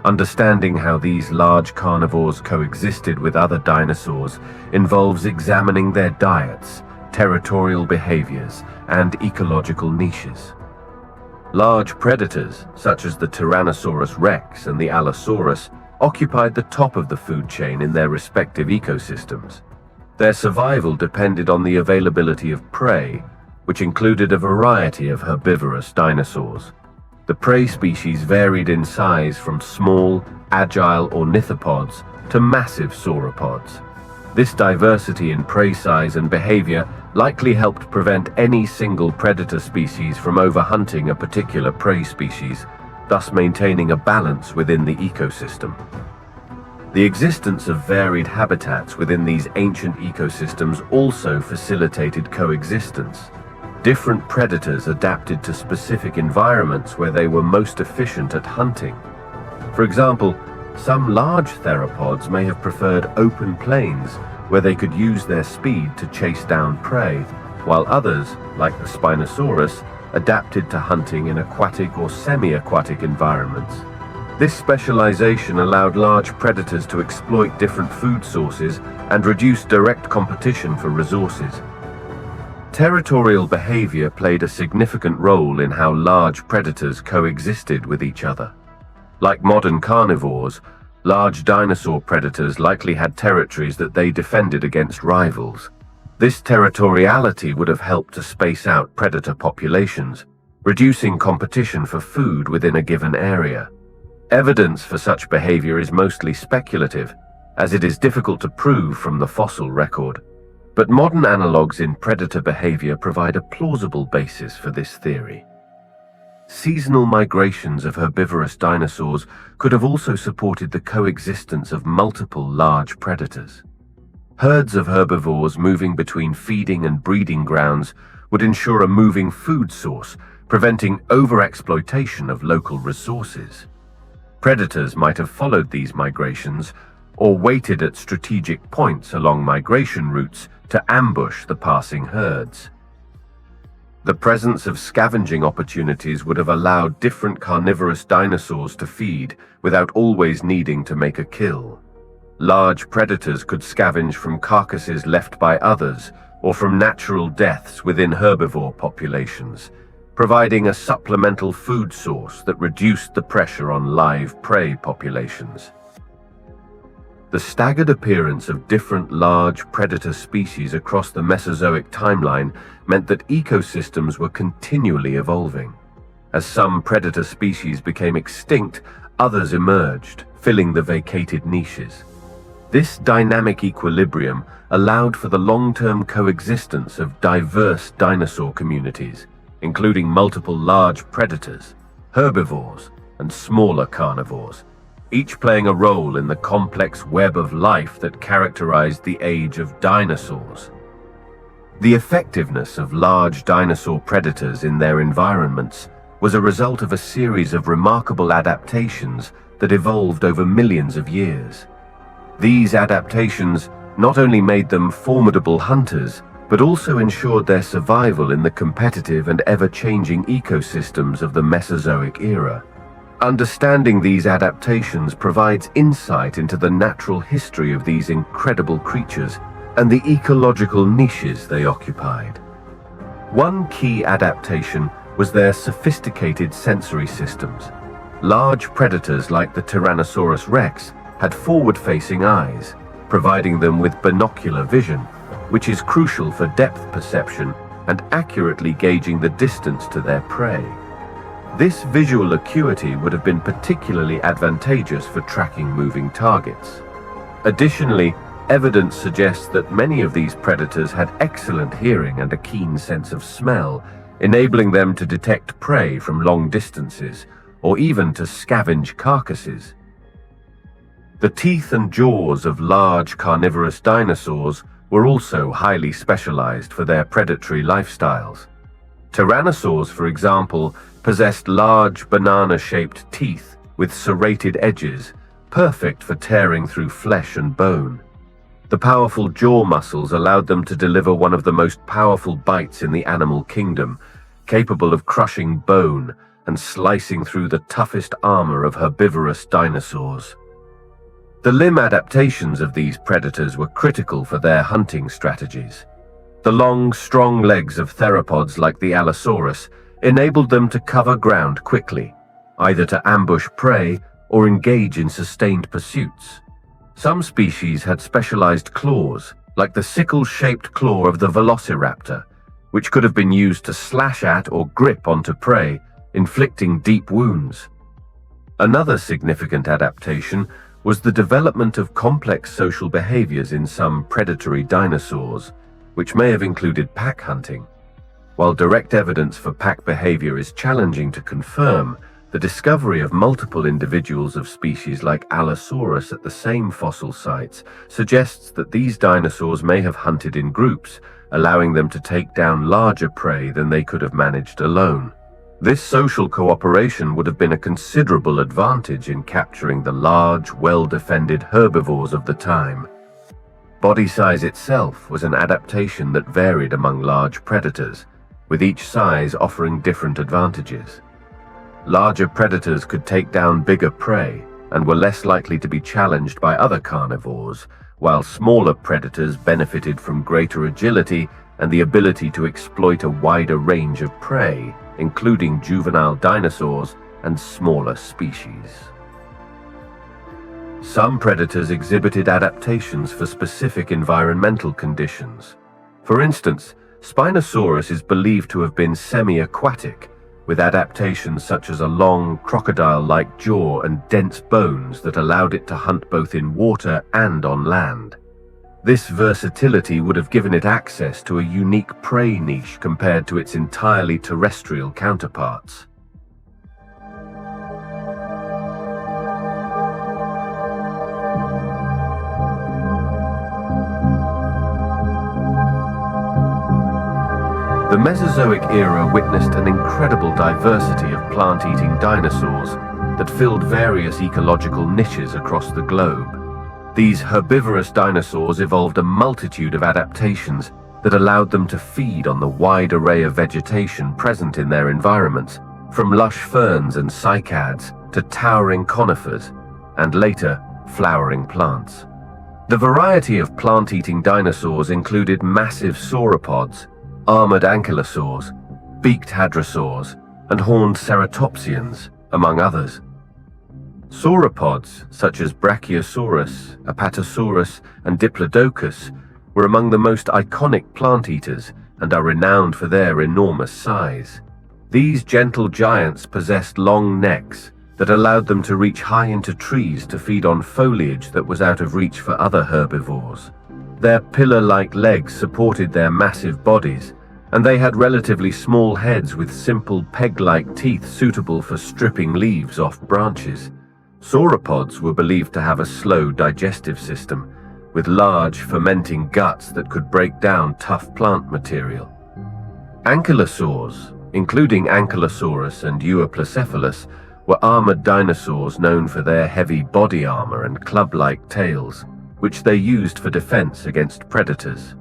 Understanding how these large carnivores coexisted with other dinosaurs involves examining their diets, territorial behaviors, and ecological niches. Large predators, such as the Tyrannosaurus rex and the Allosaurus, occupied the top of the food chain in their respective ecosystems. Their survival depended on the availability of prey, which included a variety of herbivorous dinosaurs. The prey species varied in size from small, agile ornithopods to massive sauropods. This diversity in prey size and behavior likely helped prevent any single predator species from overhunting a particular prey species, thus maintaining a balance within the ecosystem. The existence of varied habitats within these ancient ecosystems also facilitated coexistence. Different predators adapted to specific environments where they were most efficient at hunting. For example, some large theropods may have preferred open plains where they could use their speed to chase down prey, while others, like the Spinosaurus, adapted to hunting in aquatic or semi-aquatic environments. This specialization allowed large predators to exploit different food sources and reduce direct competition for resources. Territorial behavior played a significant role in how large predators coexisted with each other. Like modern carnivores, large dinosaur predators likely had territories that they defended against rivals. This territoriality would have helped to space out predator populations, reducing competition for food within a given area. Evidence for such behavior is mostly speculative, as it is difficult to prove from the fossil record. But modern analogues in predator behavior provide a plausible basis for this theory. Seasonal migrations of herbivorous dinosaurs could have also supported the coexistence of multiple large predators. Herds of herbivores moving between feeding and breeding grounds would ensure a moving food source, preventing overexploitation of local resources. Predators might have followed these migrations or waited at strategic points along migration routes to ambush the passing herds. The presence of scavenging opportunities would have allowed different carnivorous dinosaurs to feed without always needing to make a kill. Large predators could scavenge from carcasses left by others or from natural deaths within herbivore populations, providing a supplemental food source that reduced the pressure on live prey populations. The staggered appearance of different large predator species across the Mesozoic timeline meant that ecosystems were continually evolving. As some predator species became extinct, others emerged, filling the vacated niches. This dynamic equilibrium allowed for the long-term coexistence of diverse dinosaur communities, including multiple large predators, herbivores, and smaller carnivores, each playing a role in the complex web of life that characterized the age of dinosaurs. The effectiveness of large dinosaur predators in their environments was a result of a series of remarkable adaptations that evolved over millions of years. These adaptations not only made them formidable hunters, but also ensured their survival in the competitive and ever-changing ecosystems of the Mesozoic era. Understanding these adaptations provides insight into the natural history of these incredible creatures and the ecological niches they occupied. One key adaptation was their sophisticated sensory systems. Large predators like the Tyrannosaurus rex had forward-facing eyes, providing them with binocular vision, which is crucial for depth perception and accurately gauging the distance to their prey. This visual acuity would have been particularly advantageous for tracking moving targets. Additionally, evidence suggests that many of these predators had excellent hearing and a keen sense of smell, enabling them to detect prey from long distances, or even to scavenge carcasses. The teeth and jaws of large carnivorous dinosaurs were also highly specialized for their predatory lifestyles. Tyrannosaurs, for example, possessed large banana-shaped teeth with serrated edges, perfect for tearing through flesh and bone. The powerful jaw muscles allowed them to deliver one of the most powerful bites in the animal kingdom, capable of crushing bone and slicing through the toughest armor of herbivorous dinosaurs. The limb adaptations of these predators were critical for their hunting strategies. The long, strong legs of theropods like the Allosaurus enabled them to cover ground quickly, either to ambush prey or engage in sustained pursuits. Some species had specialized claws, like the sickle-shaped claw of the velociraptor, which could have been used to slash at or grip onto prey, inflicting deep wounds. Another significant adaptation was the development of complex social behaviors in some predatory dinosaurs, which may have included pack hunting. While direct evidence for pack behavior is challenging to confirm, the discovery of multiple individuals of species like Allosaurus at the same fossil sites suggests that these dinosaurs may have hunted in groups, allowing them to take down larger prey than they could have managed alone. This social cooperation would have been a considerable advantage in capturing the large, well-defended herbivores of the time. Body size itself was an adaptation that varied among large predators, with each size offering different advantages. Larger predators could take down bigger prey and were less likely to be challenged by other carnivores, while smaller predators benefited from greater agility and the ability to exploit a wider range of prey, including juvenile dinosaurs and smaller species. Some predators exhibited adaptations for specific environmental conditions. For instance, Spinosaurus is believed to have been semi-aquatic, with adaptations such as a long, crocodile-like jaw and dense bones that allowed it to hunt both in water and on land. This versatility would have given it access to a unique prey niche compared to its entirely terrestrial counterparts. The Mesozoic era witnessed an incredible diversity of plant-eating dinosaurs that filled various ecological niches across the globe. These herbivorous dinosaurs evolved a multitude of adaptations that allowed them to feed on the wide array of vegetation present in their environments, from lush ferns and cycads to towering conifers, and later, flowering plants. The variety of plant-eating dinosaurs included massive sauropods, armored ankylosaurs, beaked hadrosaurs, and horned ceratopsians, among others. Sauropods, such as Brachiosaurus, Apatosaurus, and Diplodocus, were among the most iconic plant eaters and are renowned for their enormous size. These gentle giants possessed long necks that allowed them to reach high into trees to feed on foliage that was out of reach for other herbivores. Their pillar-like legs supported their massive bodies, and they had relatively small heads with simple peg-like teeth suitable for stripping leaves off branches. Sauropods were believed to have a slow digestive system, with large fermenting guts that could break down tough plant material. Ankylosaurs, including Ankylosaurus and Euoplocephalus, were armored dinosaurs known for their heavy body armor and club-like tails, which they used for defense against predators.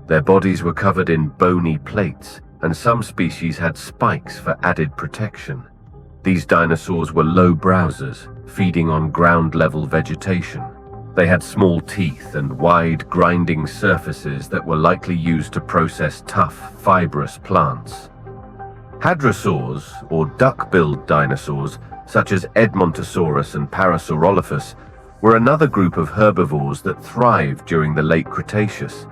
Their bodies were covered in bony plates, and some species had spikes for added protection. These dinosaurs were low browsers, feeding on ground-level vegetation. They had small teeth and wide, grinding surfaces that were likely used to process tough, fibrous plants. Hadrosaurs, or duck-billed dinosaurs, such as Edmontosaurus and Parasaurolophus, were another group of herbivores that thrived during the late Cretaceous.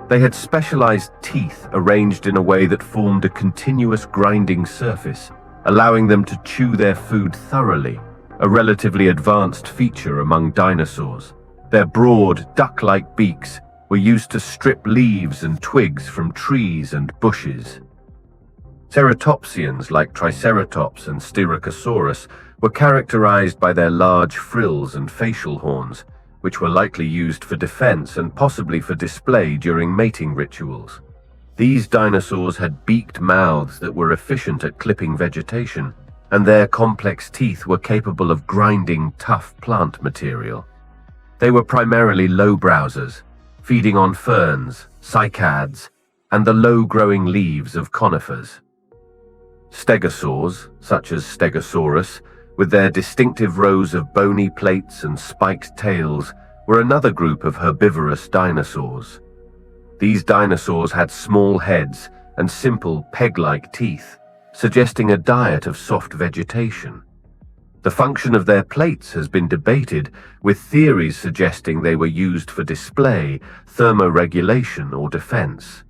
They had specialized teeth arranged in a way that formed a continuous grinding surface, allowing them to chew their food thoroughly, a relatively advanced feature among dinosaurs. Their broad, duck-like beaks were used to strip leaves and twigs from trees and bushes. Ceratopsians like Triceratops and Styracosaurus were characterized by their large frills and facial horns, which were likely used for defense and possibly for display during mating rituals. These dinosaurs had beaked mouths that were efficient at clipping vegetation, and their complex teeth were capable of grinding tough plant material. They were primarily low browsers, feeding on ferns, cycads, and the low-growing leaves of conifers. Stegosaurs, such as Stegosaurus, with their distinctive rows of bony plates and spiked tails, were another group of herbivorous dinosaurs. These dinosaurs had small heads and simple peg-like teeth, suggesting a diet of soft vegetation. The function of their plates has been debated, with theories suggesting they were used for display, thermoregulation, or defense.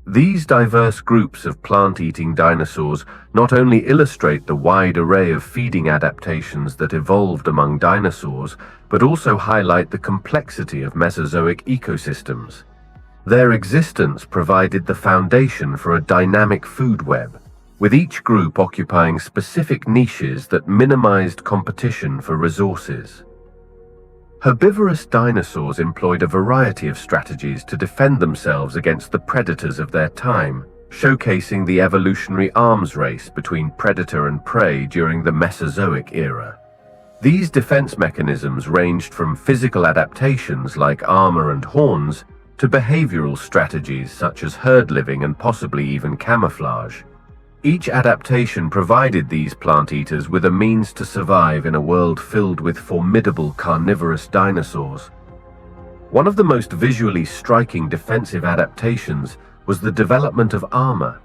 These diverse groups of plant-eating dinosaurs not only illustrate the wide array of feeding adaptations that evolved among dinosaurs, but also highlight the complexity of Mesozoic ecosystems. Their existence provided the foundation for a dynamic food web, with each group occupying specific niches that minimized competition for resources. Herbivorous dinosaurs employed a variety of strategies to defend themselves against the predators of their time, showcasing the evolutionary arms race between predator and prey during the Mesozoic era. These defense mechanisms ranged from physical adaptations like armor and horns to behavioral strategies such as herd living and possibly even camouflage. Each adaptation provided these plant-eaters with a means to survive in a world filled with formidable carnivorous dinosaurs. One of the most visually striking defensive adaptations was the development of armor.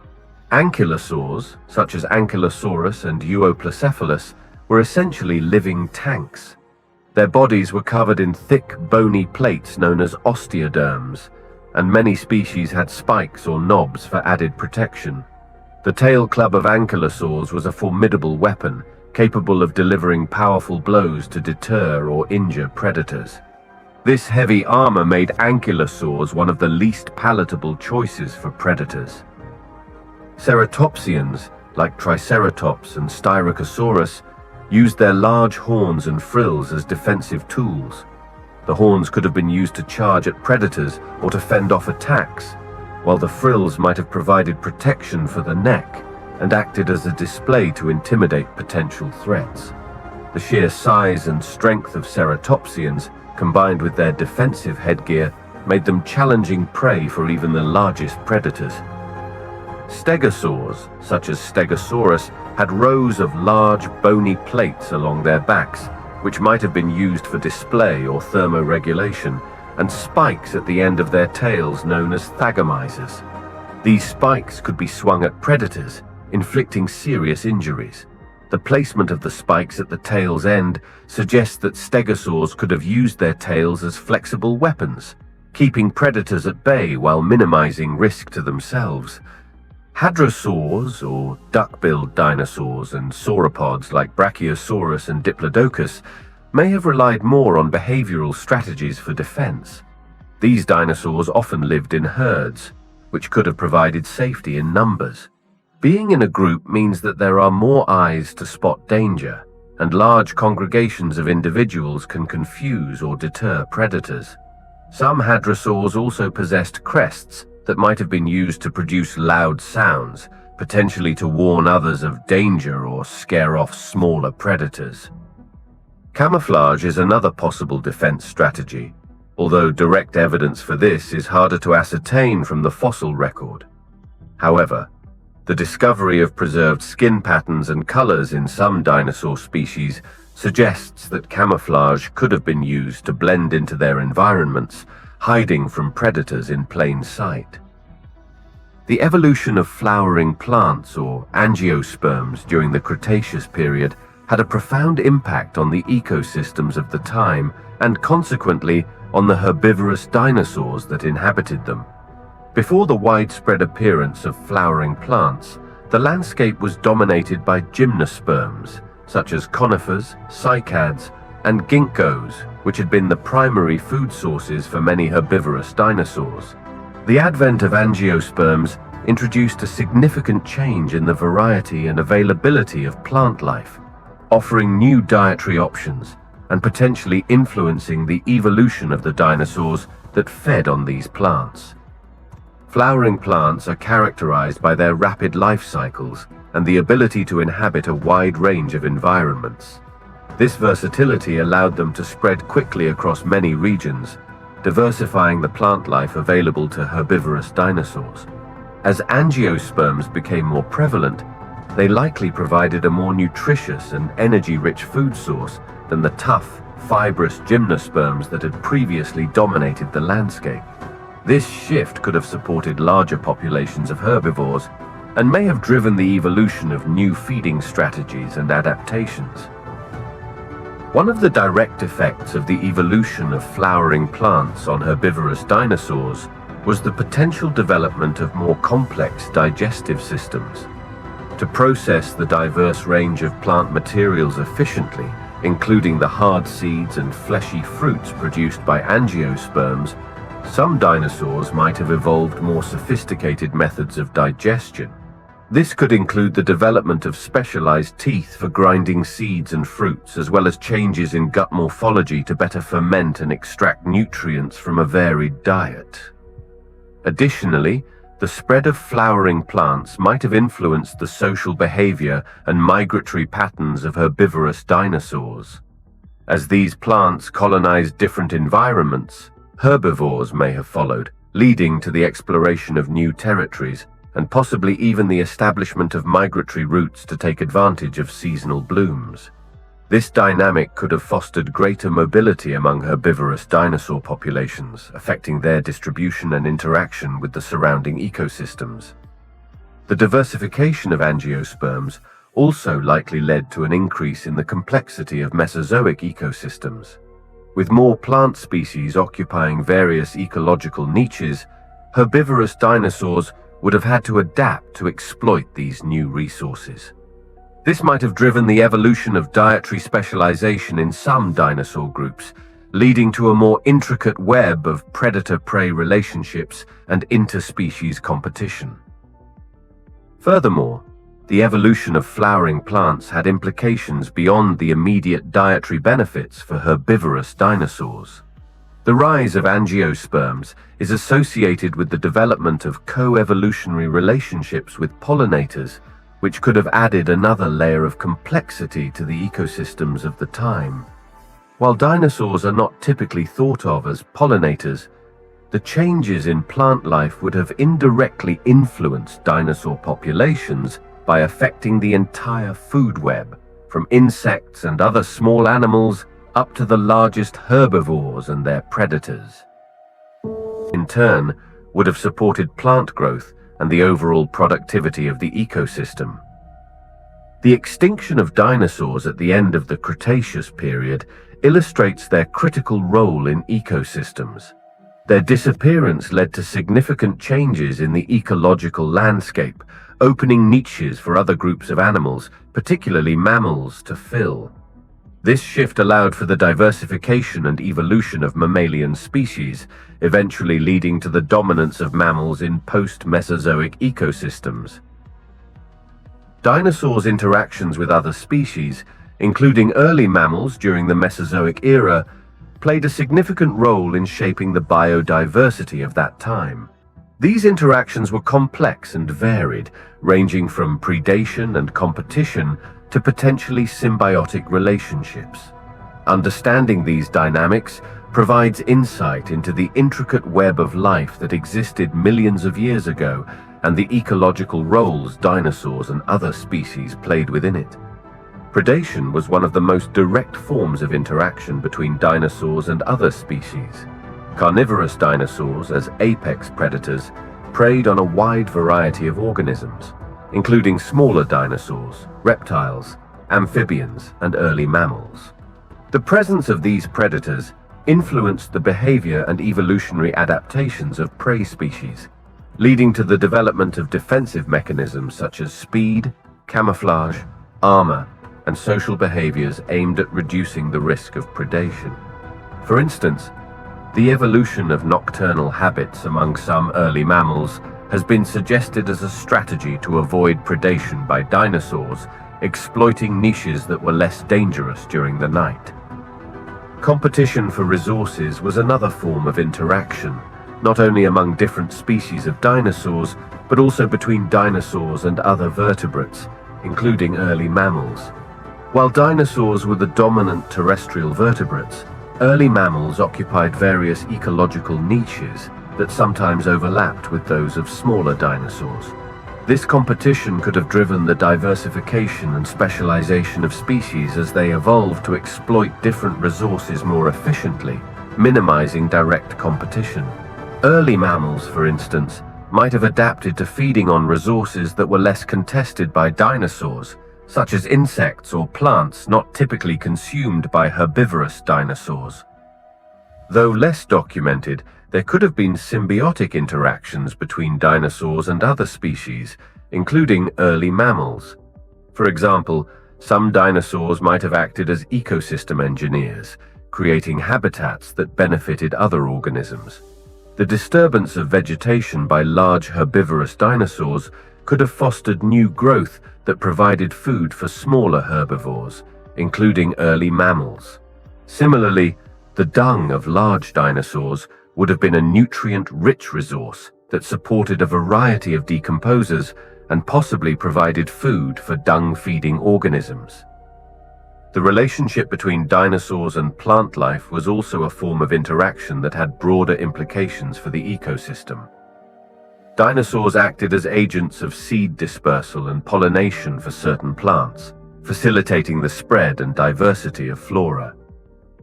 Ankylosaurs, such as Ankylosaurus and Euoplocephalus, were essentially living tanks. Their bodies were covered in thick, bony plates known as osteoderms, and many species had spikes or knobs for added protection. The tail club of ankylosaurs was a formidable weapon, capable of delivering powerful blows to deter or injure predators. This heavy armor made ankylosaurs one of the least palatable choices for predators. Ceratopsians, like Triceratops and Styracosaurus, used their large horns and frills as defensive tools. The horns could have been used to charge at predators or to fend off attacks, while the frills might have provided protection for the neck and acted as a display to intimidate potential threats. The sheer size and strength of ceratopsians, combined with their defensive headgear, made them challenging prey for even the largest predators. Stegosaurs, such as Stegosaurus, had rows of large, bony plates along their backs, which might have been used for display or thermoregulation, and spikes at the end of their tails known as thagomizers. These spikes could be swung at predators, inflicting serious injuries. The placement of the spikes at the tail's end suggests that stegosaurs could have used their tails as flexible weapons, keeping predators at bay while minimizing risk to themselves. Hadrosaurs, or duck-billed dinosaurs, and sauropods like Brachiosaurus and Diplodocus may have relied more on behavioral strategies for defense. These dinosaurs often lived in herds, which could have provided safety in numbers. Being in a group means that there are more eyes to spot danger, and large congregations of individuals can confuse or deter predators. Some hadrosaurs also possessed crests that might have been used to produce loud sounds, potentially to warn others of danger or scare off smaller predators. Camouflage is another possible defense strategy, although direct evidence for this is harder to ascertain from the fossil record. However, the discovery of preserved skin patterns and colors in some dinosaur species suggests that camouflage could have been used to blend into their environments, hiding from predators in plain sight. The evolution of flowering plants, or angiosperms, during the Cretaceous period had a profound impact on the ecosystems of the time and consequently on the herbivorous dinosaurs that inhabited them. Before the widespread appearance of flowering plants, the landscape was dominated by gymnosperms, such as conifers, cycads, and ginkgos, which had been the primary food sources for many herbivorous dinosaurs. The advent of angiosperms introduced a significant change in the variety and availability of plant life, offering new dietary options and potentially influencing the evolution of the dinosaurs that fed on these plants. Flowering plants are characterized by their rapid life cycles and the ability to inhabit a wide range of environments. This versatility allowed them to spread quickly across many regions, diversifying the plant life available to herbivorous dinosaurs. As angiosperms became more prevalent, they likely provided a more nutritious and energy-rich food source than the tough, fibrous gymnosperms that had previously dominated the landscape. This shift could have supported larger populations of herbivores and may have driven the evolution of new feeding strategies and adaptations. One of the direct effects of the evolution of flowering plants on herbivorous dinosaurs was the potential development of more complex digestive systems. To process the diverse range of plant materials efficiently, including the hard seeds and fleshy fruits produced by angiosperms, some dinosaurs might have evolved more sophisticated methods of digestion. This could include the development of specialized teeth for grinding seeds and fruits, as well as changes in gut morphology to better ferment and extract nutrients from a varied diet. Additionally, the spread of flowering plants might have influenced the social behavior and migratory patterns of herbivorous dinosaurs. As these plants colonized different environments, herbivores may have followed, leading to the exploration of new territories and possibly even the establishment of migratory routes to take advantage of seasonal blooms. This dynamic could have fostered greater mobility among herbivorous dinosaur populations, affecting their distribution and interaction with the surrounding ecosystems. The diversification of angiosperms also likely led to an increase in the complexity of Mesozoic ecosystems. With more plant species occupying various ecological niches, herbivorous dinosaurs would have had to adapt to exploit these new resources. This might have driven the evolution of dietary specialization in some dinosaur groups, leading to a more intricate web of predator-prey relationships and interspecies competition. Furthermore, the evolution of flowering plants had implications beyond the immediate dietary benefits for herbivorous dinosaurs. The rise of angiosperms is associated with the development of co-evolutionary relationships with pollinators, which could have added another layer of complexity to the ecosystems of the time. While dinosaurs are not typically thought of as pollinators, the changes in plant life would have indirectly influenced dinosaur populations by affecting the entire food web, from insects and other small animals up to the largest herbivores and their predators. In turn, would have supported plant growth and the overall productivity of the ecosystem. The extinction of dinosaurs at the end of the Cretaceous period illustrates their critical role in ecosystems. Their disappearance led to significant changes in the ecological landscape, opening niches for other groups of animals, particularly mammals, to fill. This shift allowed for the diversification and evolution of mammalian species, eventually leading to the dominance of mammals in post-Mesozoic ecosystems. Dinosaurs' interactions with other species, including early mammals during the Mesozoic era, played a significant role in shaping the biodiversity of that time. These interactions were complex and varied, ranging from predation and competition to potentially symbiotic relationships. Understanding these dynamics provides insight into the intricate web of life that existed millions of years ago and the ecological roles dinosaurs and other species played within it. Predation was one of the most direct forms of interaction between dinosaurs and other species. Carnivorous dinosaurs, as apex predators, preyed on a wide variety of organisms, including smaller dinosaurs, reptiles, amphibians, and early mammals. The presence of these predators influenced the behavior and evolutionary adaptations of prey species, leading to the development of defensive mechanisms such as speed, camouflage, armor, and social behaviors aimed at reducing the risk of predation. For instance, the evolution of nocturnal habits among some early mammals has been suggested as a strategy to avoid predation by dinosaurs, exploiting niches that were less dangerous during the night. Competition for resources was another form of interaction, not only among different species of dinosaurs, but also between dinosaurs and other vertebrates, including early mammals. While dinosaurs were the dominant terrestrial vertebrates, early mammals occupied various ecological niches that sometimes overlapped with those of smaller dinosaurs. This competition could have driven the diversification and specialization of species as they evolved to exploit different resources more efficiently, minimizing direct competition. Early mammals, for instance, might have adapted to feeding on resources that were less contested by dinosaurs, such as insects or plants not typically consumed by herbivorous dinosaurs. Though less documented, there could have been symbiotic interactions between dinosaurs and other species, including early mammals. For example, some dinosaurs might have acted as ecosystem engineers, creating habitats that benefited other organisms. The disturbance of vegetation by large herbivorous dinosaurs could have fostered new growth that provided food for smaller herbivores, including early mammals. Similarly, the dung of large dinosaurs would have been a nutrient-rich resource that supported a variety of decomposers and possibly provided food for dung-feeding organisms. The relationship between dinosaurs and plant life was also a form of interaction that had broader implications for the ecosystem. Dinosaurs acted as agents of seed dispersal and pollination for certain plants, facilitating the spread and diversity of flora.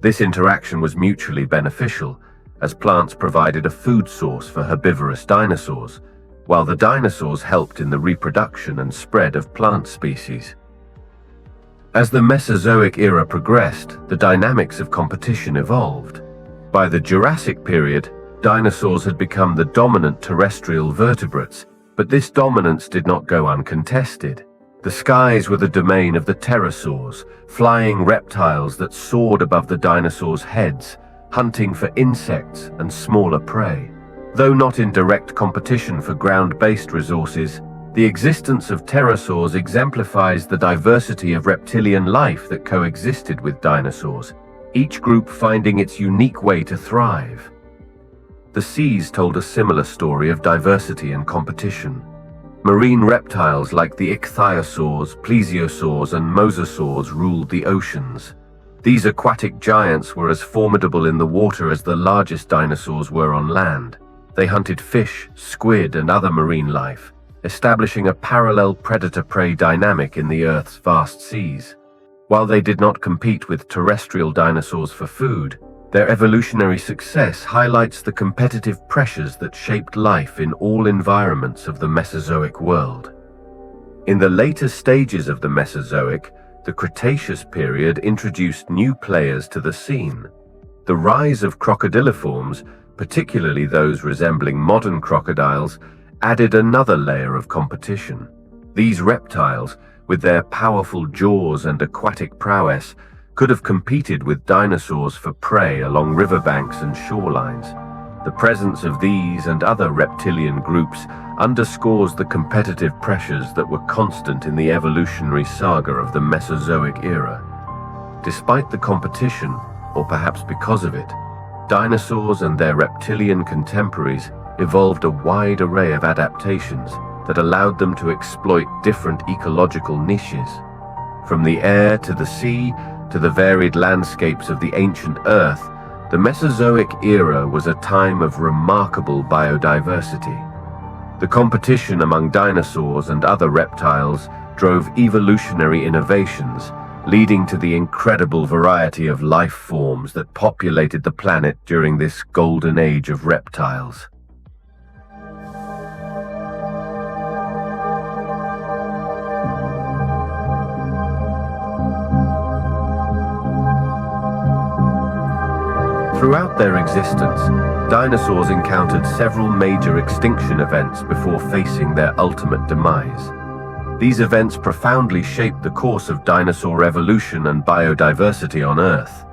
This interaction was mutually beneficial, as plants provided a food source for herbivorous dinosaurs, while the dinosaurs helped in the reproduction and spread of plant species. As the Mesozoic era progressed, the dynamics of competition evolved. By the Jurassic period, dinosaurs had become the dominant terrestrial vertebrates, but this dominance did not go uncontested. The skies were the domain of the pterosaurs, flying reptiles that soared above the dinosaurs' heads, hunting for insects and smaller prey. Though not in direct competition for ground-based resources, the existence of pterosaurs exemplifies the diversity of reptilian life that coexisted with dinosaurs, each group finding its unique way to thrive. The seas told a similar story of diversity and competition. Marine reptiles like the ichthyosaurs, plesiosaurs, and mosasaurs ruled the oceans. These aquatic giants were as formidable in the water as the largest dinosaurs were on land. They hunted fish, squid, and other marine life, establishing a parallel predator-prey dynamic in the Earth's vast seas. While they did not compete with terrestrial dinosaurs for food, their evolutionary success highlights the competitive pressures that shaped life in all environments of the Mesozoic world. In the later stages of the Mesozoic, the Cretaceous period introduced new players to the scene. The rise of crocodiliforms, particularly those resembling modern crocodiles, added another layer of competition. These reptiles, with their powerful jaws and aquatic prowess, could have competed with dinosaurs for prey along riverbanks and shorelines. The presence of these and other reptilian groups underscores the competitive pressures that were constant in the evolutionary saga of the Mesozoic era. Despite the competition, or perhaps because of it, dinosaurs and their reptilian contemporaries evolved a wide array of adaptations that allowed them to exploit different ecological niches. From the air to the sea to the varied landscapes of the ancient Earth, the Mesozoic era was a time of remarkable biodiversity. The competition among dinosaurs and other reptiles drove evolutionary innovations, leading to the incredible variety of life forms that populated the planet during this golden age of reptiles. Throughout their existence, dinosaurs encountered several major extinction events before facing their ultimate demise. These events profoundly shaped the course of dinosaur evolution and biodiversity on Earth.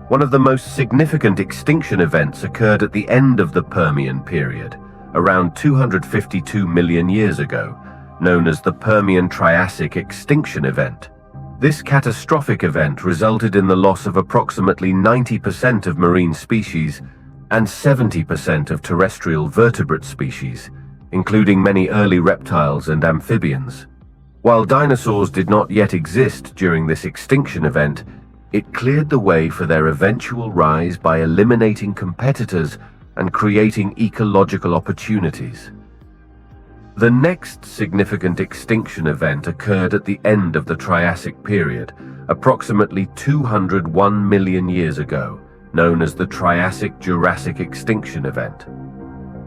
One of the most significant extinction events occurred at the end of the Permian period, around 252 million years ago, known as the Permian-Triassic extinction event. This catastrophic event resulted in the loss of approximately 90% of marine species and 70% of terrestrial vertebrate species, including many early reptiles and amphibians. While dinosaurs did not yet exist during this extinction event, it cleared the way for their eventual rise by eliminating competitors and creating ecological opportunities. The next significant extinction event occurred at the end of the Triassic period, approximately 201 million years ago, known as the Triassic-Jurassic extinction event.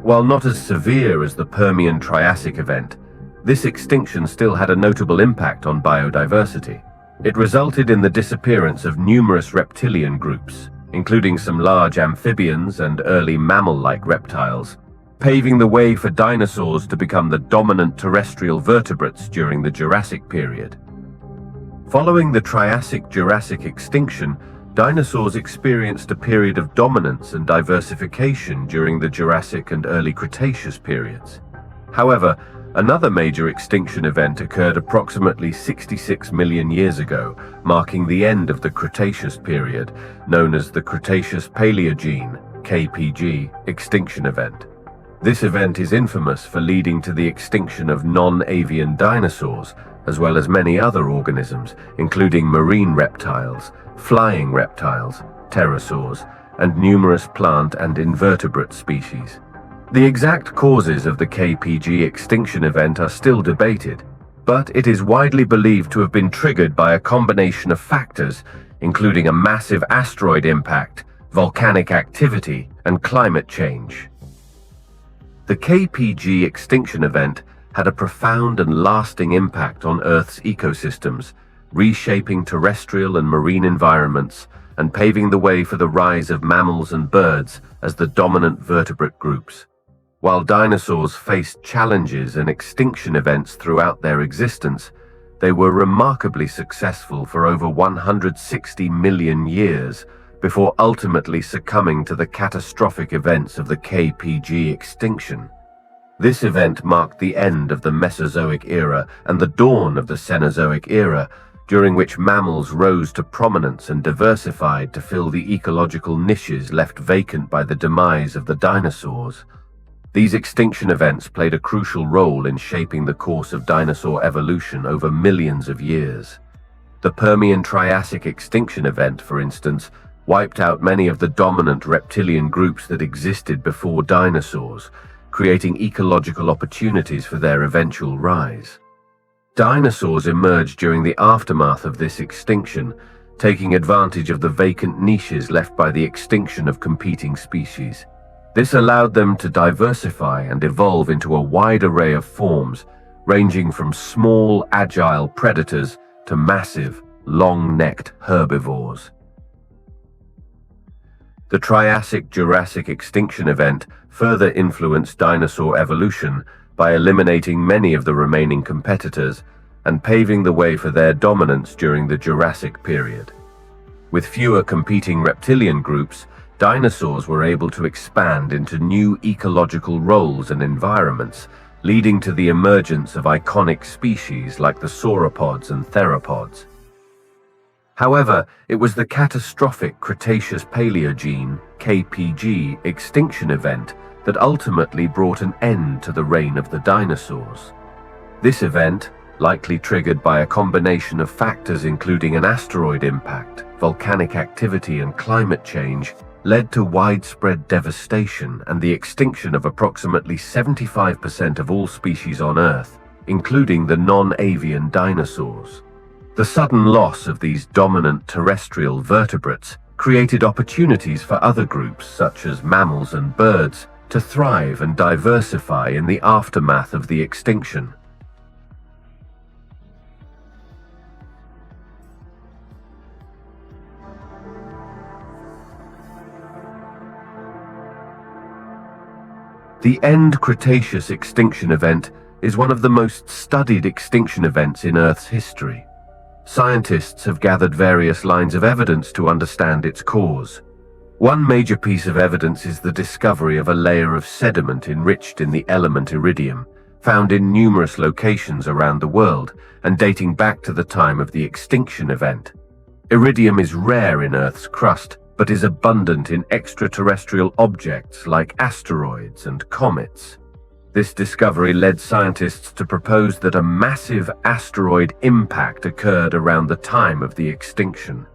While not as severe as the Permian-Triassic event, this extinction still had a notable impact on biodiversity. It resulted in the disappearance of numerous reptilian groups, including some large amphibians and early mammal-like reptiles, paving the way for dinosaurs to become the dominant terrestrial vertebrates during the Jurassic period. Following the Triassic-Jurassic extinction, dinosaurs experienced a period of dominance and diversification during the Jurassic and early Cretaceous periods. However, another major extinction event occurred approximately 66 million years ago, marking the end of the Cretaceous period, known as the Cretaceous-Paleogene (KPG) extinction event. This event is infamous for leading to the extinction of non-avian dinosaurs, as well as many other organisms, including marine reptiles, flying reptiles, pterosaurs, and numerous plant and invertebrate species. The exact causes of the KPG extinction event are still debated, but it is widely believed to have been triggered by a combination of factors, including a massive asteroid impact, volcanic activity, and climate change. The KPG extinction event had a profound and lasting impact on Earth's ecosystems, reshaping terrestrial and marine environments and paving the way for the rise of mammals and birds as the dominant vertebrate groups. While dinosaurs faced challenges and extinction events throughout their existence, they were remarkably successful for over 160 million years before ultimately succumbing to the catastrophic events of the KPG extinction. This event marked the end of the Mesozoic era and the dawn of the Cenozoic era, during which mammals rose to prominence and diversified to fill the ecological niches left vacant by the demise of the dinosaurs. These extinction events played a crucial role in shaping the course of dinosaur evolution over millions of years. The Permian-Triassic extinction event, for instance, wiped out many of the dominant reptilian groups that existed before dinosaurs, creating ecological opportunities for their eventual rise. Dinosaurs emerged during the aftermath of this extinction, taking advantage of the vacant niches left by the extinction of competing species. This allowed them to diversify and evolve into a wide array of forms, ranging from small, agile predators to massive, long-necked herbivores. The Triassic-Jurassic extinction event further influenced dinosaur evolution by eliminating many of the remaining competitors and paving the way for their dominance during the Jurassic period. With fewer competing reptilian groups, dinosaurs were able to expand into new ecological roles and environments, leading to the emergence of iconic species like the sauropods and theropods. However, it was the catastrophic Cretaceous-Paleogene (KPG) extinction event that ultimately brought an end to the reign of the dinosaurs. This event, likely triggered by a combination of factors including an asteroid impact, volcanic activity, and climate change, led to widespread devastation and the extinction of approximately 75% of all species on Earth, including the non-avian dinosaurs. The sudden loss of these dominant terrestrial vertebrates created opportunities for other groups, such as mammals and birds, to thrive and diversify in the aftermath of the extinction. The End Cretaceous extinction event is one of the most studied extinction events in Earth's history. Scientists have gathered various lines of evidence to understand its cause. One major piece of evidence is the discovery of a layer of sediment enriched in the element iridium, found in numerous locations around the world and dating back to the time of the extinction event. Iridium is rare in Earth's crust, but is abundant in extraterrestrial objects like asteroids and comets. This discovery led scientists to propose that a massive asteroid impact occurred around the time of the extinction.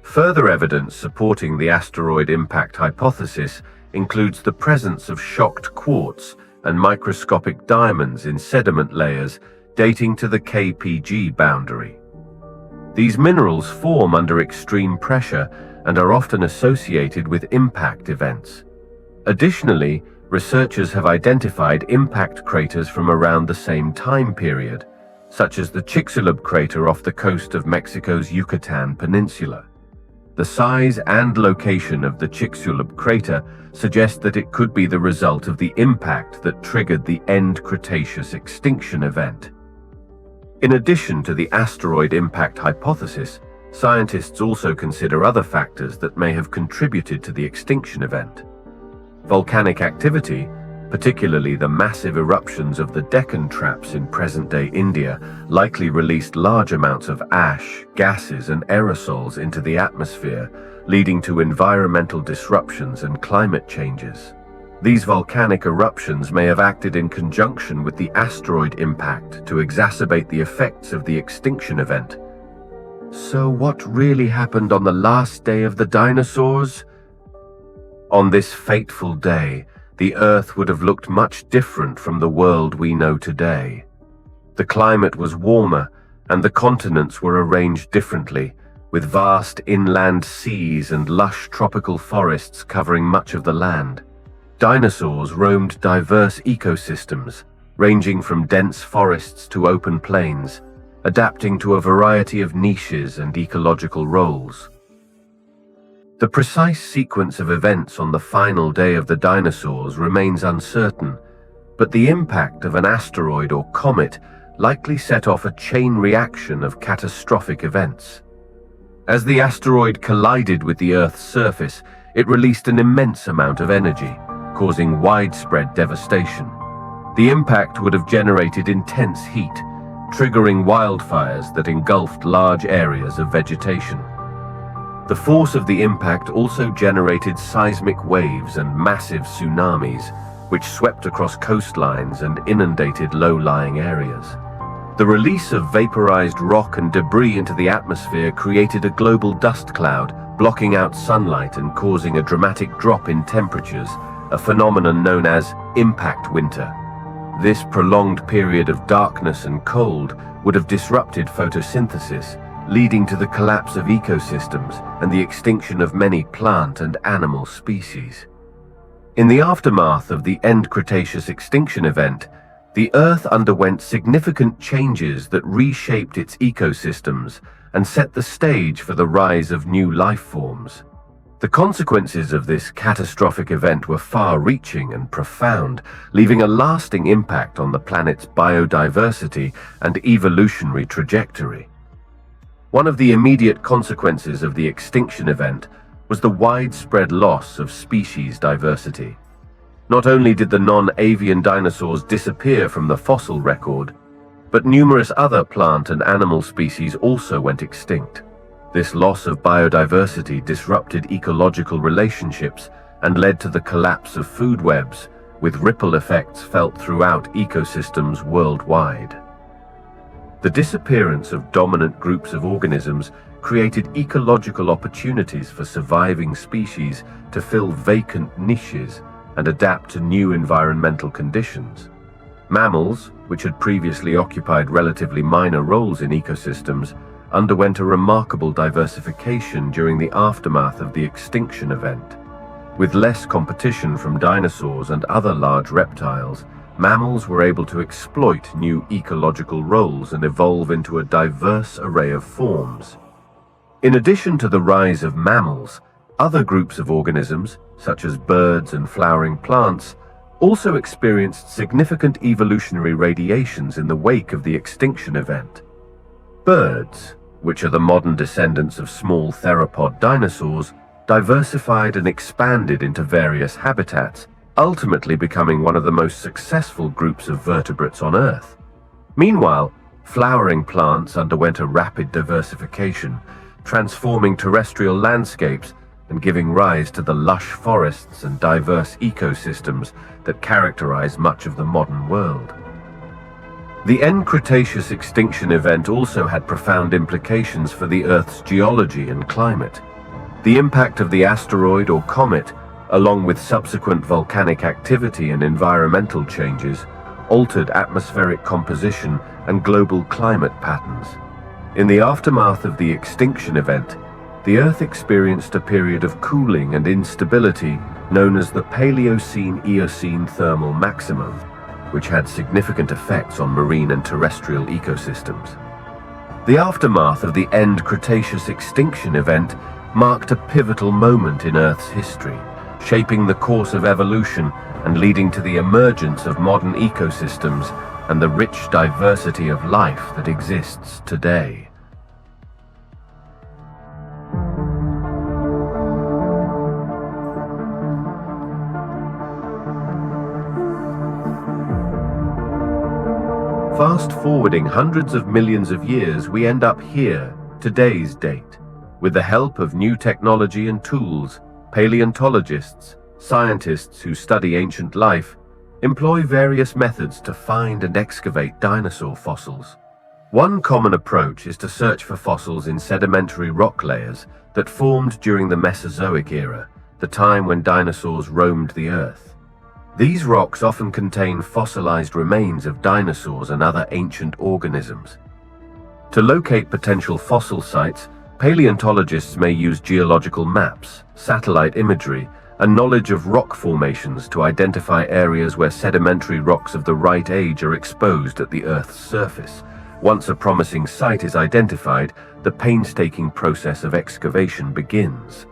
Further evidence supporting the asteroid impact hypothesis includes the presence of shocked quartz and microscopic diamonds in sediment layers dating to the KPG boundary. These minerals form under extreme pressure and are often associated with impact events. Additionally, researchers have identified impact craters from around the same time period, such as the Chicxulub crater off the coast of Mexico's Yucatan Peninsula. The size and location of the Chicxulub crater suggest that it could be the result of the impact that triggered the End Cretaceous extinction event. In addition to the asteroid impact hypothesis, scientists also consider other factors that may have contributed to the extinction event. Volcanic activity, particularly the massive eruptions of the Deccan Traps in present-day India, likely released large amounts of ash, gases, and aerosols into the atmosphere, leading to environmental disruptions and climate changes. These volcanic eruptions may have acted in conjunction with the asteroid impact to exacerbate the effects of the extinction event. So what really happened on the last day of the dinosaurs? On this fateful day, the Earth would have looked much different from the world we know today. The climate was warmer, and the continents were arranged differently, with vast inland seas and lush tropical forests covering much of the land. Dinosaurs roamed diverse ecosystems, ranging from dense forests to open plains, adapting to a variety of niches and ecological roles. The precise sequence of events on the final day of the dinosaurs remains uncertain, but the impact of an asteroid or comet likely set off a chain reaction of catastrophic events. As the asteroid collided with the Earth's surface, it released an immense amount of energy, causing widespread devastation. The impact would have generated intense heat, triggering wildfires that engulfed large areas of vegetation. The force of the impact also generated seismic waves and massive tsunamis, which swept across coastlines and inundated low-lying areas. The release of vaporized rock and debris into the atmosphere created a global dust cloud, blocking out sunlight and causing a dramatic drop in temperatures, a phenomenon known as impact winter. This prolonged period of darkness and cold would have disrupted photosynthesis, leading to the collapse of ecosystems and the extinction of many plant and animal species. In the aftermath of the End Cretaceous extinction event, The Earth underwent significant changes that reshaped its ecosystems and set the stage for the rise of new life forms. The consequences of this catastrophic event were far-reaching and profound, leaving a lasting impact on the planet's biodiversity and evolutionary trajectory. One of the immediate consequences of the extinction event was the widespread loss of species diversity. Not only did the non-avian dinosaurs disappear from the fossil record, but numerous other plant and animal species also went extinct. This loss of biodiversity disrupted ecological relationships and led to the collapse of food webs, with ripple effects felt throughout ecosystems worldwide. The disappearance of dominant groups of organisms created ecological opportunities for surviving species to fill vacant niches and adapt to new environmental conditions. Mammals, which had previously occupied relatively minor roles in ecosystems, underwent a remarkable diversification during the aftermath of the extinction event. With less competition from dinosaurs and other large reptiles, mammals were able to exploit new ecological roles and evolve into a diverse array of forms. In addition to the rise of mammals, other groups of organisms, such as birds and flowering plants, also experienced significant evolutionary radiations in the wake of the extinction event. Birds, which are the modern descendants of small theropod dinosaurs, diversified and expanded into various habitats, ultimately becoming one of the most successful groups of vertebrates on Earth. Meanwhile, flowering plants underwent a rapid diversification, transforming terrestrial landscapes and giving rise to the lush forests and diverse ecosystems that characterize much of the modern world. The end Cretaceous extinction event also had profound implications for the Earth's geology and climate. The impact of the asteroid or comet, along with subsequent volcanic activity and environmental changes, altered atmospheric composition and global climate patterns. In the aftermath of the extinction event, the Earth experienced a period of cooling and instability known as the Paleocene-Eocene thermal maximum, which had significant effects on marine and terrestrial ecosystems. The aftermath of the end Cretaceous extinction event marked a pivotal moment in Earth's history, shaping the course of evolution and leading to the emergence of modern ecosystems and the rich diversity of life that exists today. Fast forwarding hundreds of millions of years, we end up here, today's date. With the help of new technology and tools, paleontologists, scientists who study ancient life, employ various methods to find and excavate dinosaur fossils. One common approach is to search for fossils in sedimentary rock layers that formed during the Mesozoic era, the time when dinosaurs roamed the Earth. These rocks often contain fossilized remains of dinosaurs and other ancient organisms. To locate potential fossil sites, paleontologists may use geological maps, satellite imagery, and knowledge of rock formations to identify areas where sedimentary rocks of the right age are exposed at the Earth's surface. Once a promising site is identified, the painstaking process of excavation begins.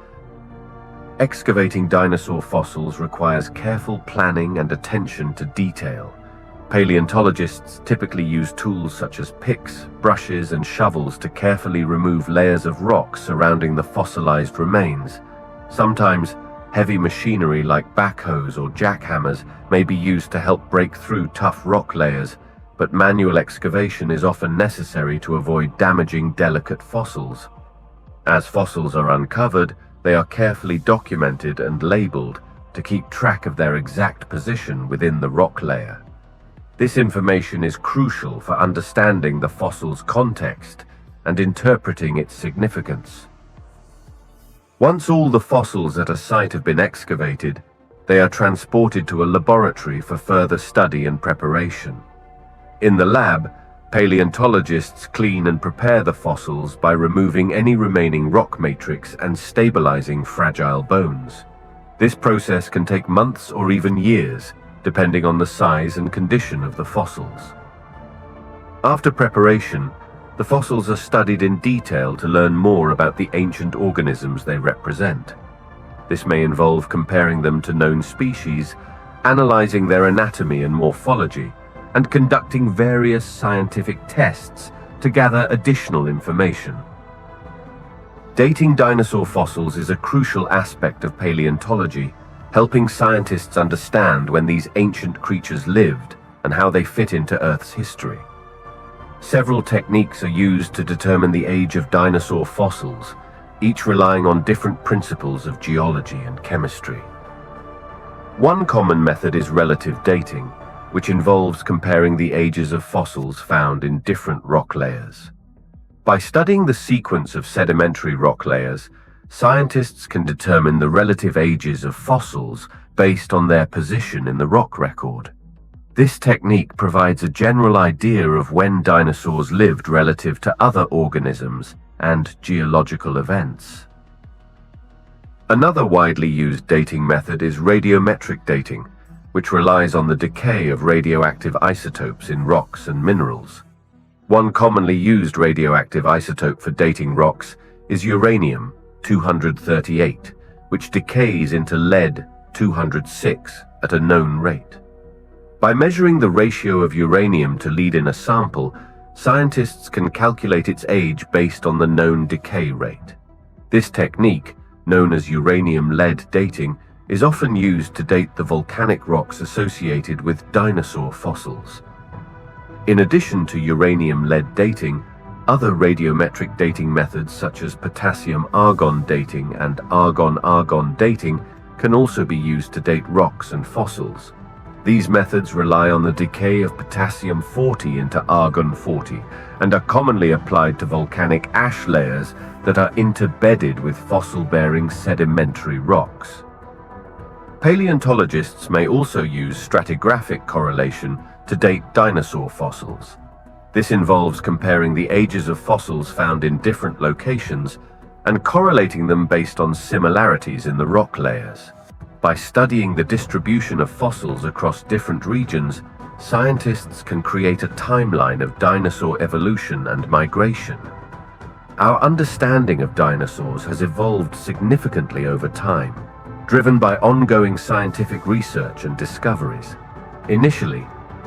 Excavating dinosaur fossils requires careful planning and attention to detail. Paleontologists typically use tools such as picks, brushes, and shovels to carefully remove layers of rock surrounding the fossilized remains. Sometimes, heavy machinery like backhoes or jackhammers may be used to help break through tough rock layers, but manual excavation is often necessary to avoid damaging delicate fossils. As fossils are uncovered, they are carefully documented and labeled to keep track of their exact position within the rock layer. This information is crucial for understanding the fossil's context and interpreting its significance. Once all the fossils at a site have been excavated, they are transported to a laboratory for further study and preparation. In the lab, paleontologists clean and prepare the fossils by removing any remaining rock matrix and stabilizing fragile bones. This process can take months or even years, depending on the size and condition of the fossils. After preparation, the fossils are studied in detail to learn more about the ancient organisms they represent. This may involve comparing them to known species, analyzing their anatomy and morphology, and conducting various scientific tests to gather additional information. Dating dinosaur fossils is a crucial aspect of paleontology, helping scientists understand when these ancient creatures lived and how they fit into Earth's history. Several techniques are used to determine the age of dinosaur fossils, each relying on different principles of geology and chemistry. One common method is relative dating, which involves comparing the ages of fossils found in different rock layers. By studying the sequence of sedimentary rock layers, scientists can determine the relative ages of fossils based on their position in the rock record. This technique provides a general idea of when dinosaurs lived relative to other organisms and geological events. Another widely used dating method is radiometric dating, which relies on the decay of radioactive isotopes in rocks and minerals. One commonly used radioactive isotope for dating rocks is uranium-238, which decays into lead-206 at a known rate. By measuring the ratio of uranium to lead in a sample, scientists can calculate its age based on the known decay rate. This technique, known as uranium-lead dating, is often used to date the volcanic rocks associated with dinosaur fossils. In addition to uranium-lead dating, other radiometric dating methods such as potassium-argon dating and argon-argon dating can also be used to date rocks and fossils. These methods rely on the decay of potassium-40 into argon-40 and are commonly applied to volcanic ash layers that are interbedded with fossil-bearing sedimentary rocks. Paleontologists may also use stratigraphic correlation to date dinosaur fossils. This involves comparing the ages of fossils found in different locations and correlating them based on similarities in the rock layers. By studying the distribution of fossils across different regions, scientists can create a timeline of dinosaur evolution and migration. Our understanding of dinosaurs has evolved significantly over time, driven by ongoing scientific research and discoveries. Initially,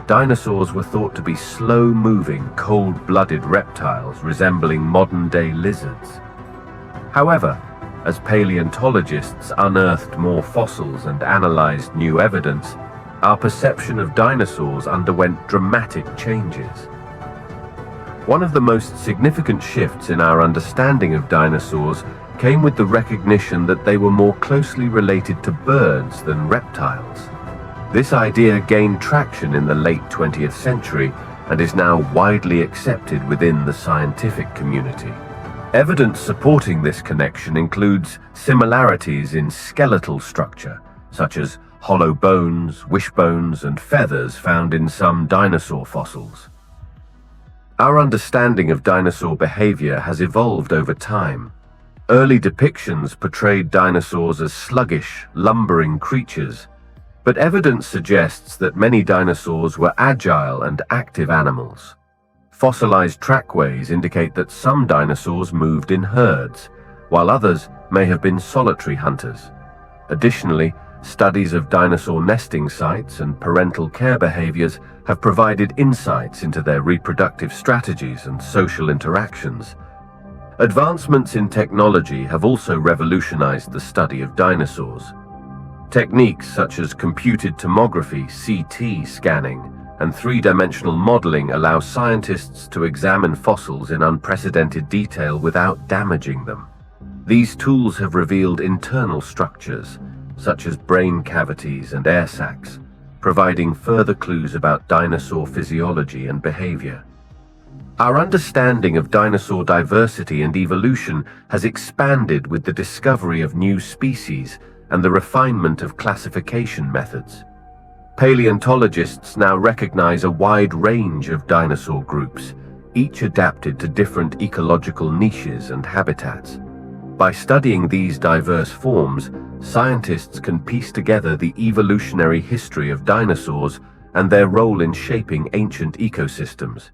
dinosaurs were thought to be slow-moving, cold-blooded reptiles resembling modern-day lizards. However, as paleontologists unearthed more fossils and analyzed new evidence, our perception of dinosaurs underwent dramatic changes. One of the most significant shifts in our understanding of dinosaurs came with the recognition that they were more closely related to birds than reptiles. This idea gained traction in the late 20th century and is now widely accepted within the scientific community. Evidence supporting this connection includes similarities in skeletal structure, such as hollow bones, wishbones, and feathers found in some dinosaur fossils. Our understanding of dinosaur behavior has evolved over time. Early depictions portrayed dinosaurs as sluggish, lumbering creatures, but evidence suggests that many dinosaurs were agile and active animals. Fossilized trackways indicate that some dinosaurs moved in herds, while others may have been solitary hunters. Additionally, studies of dinosaur nesting sites and parental care behaviors have provided insights into their reproductive strategies and social interactions. Advancements in technology have also revolutionized the study of dinosaurs. Techniques such as computed tomography, CT scanning, and three-dimensional modeling allow scientists to examine fossils in unprecedented detail without damaging them. These tools have revealed internal structures, such as brain cavities and air sacs, providing further clues about dinosaur physiology and behavior. Our understanding of dinosaur diversity and evolution has expanded with the discovery of new species and the refinement of classification methods. Paleontologists now recognize a wide range of dinosaur groups, each adapted to different ecological niches and habitats. By studying these diverse forms, scientists can piece together the evolutionary history of dinosaurs and their role in shaping ancient ecosystems.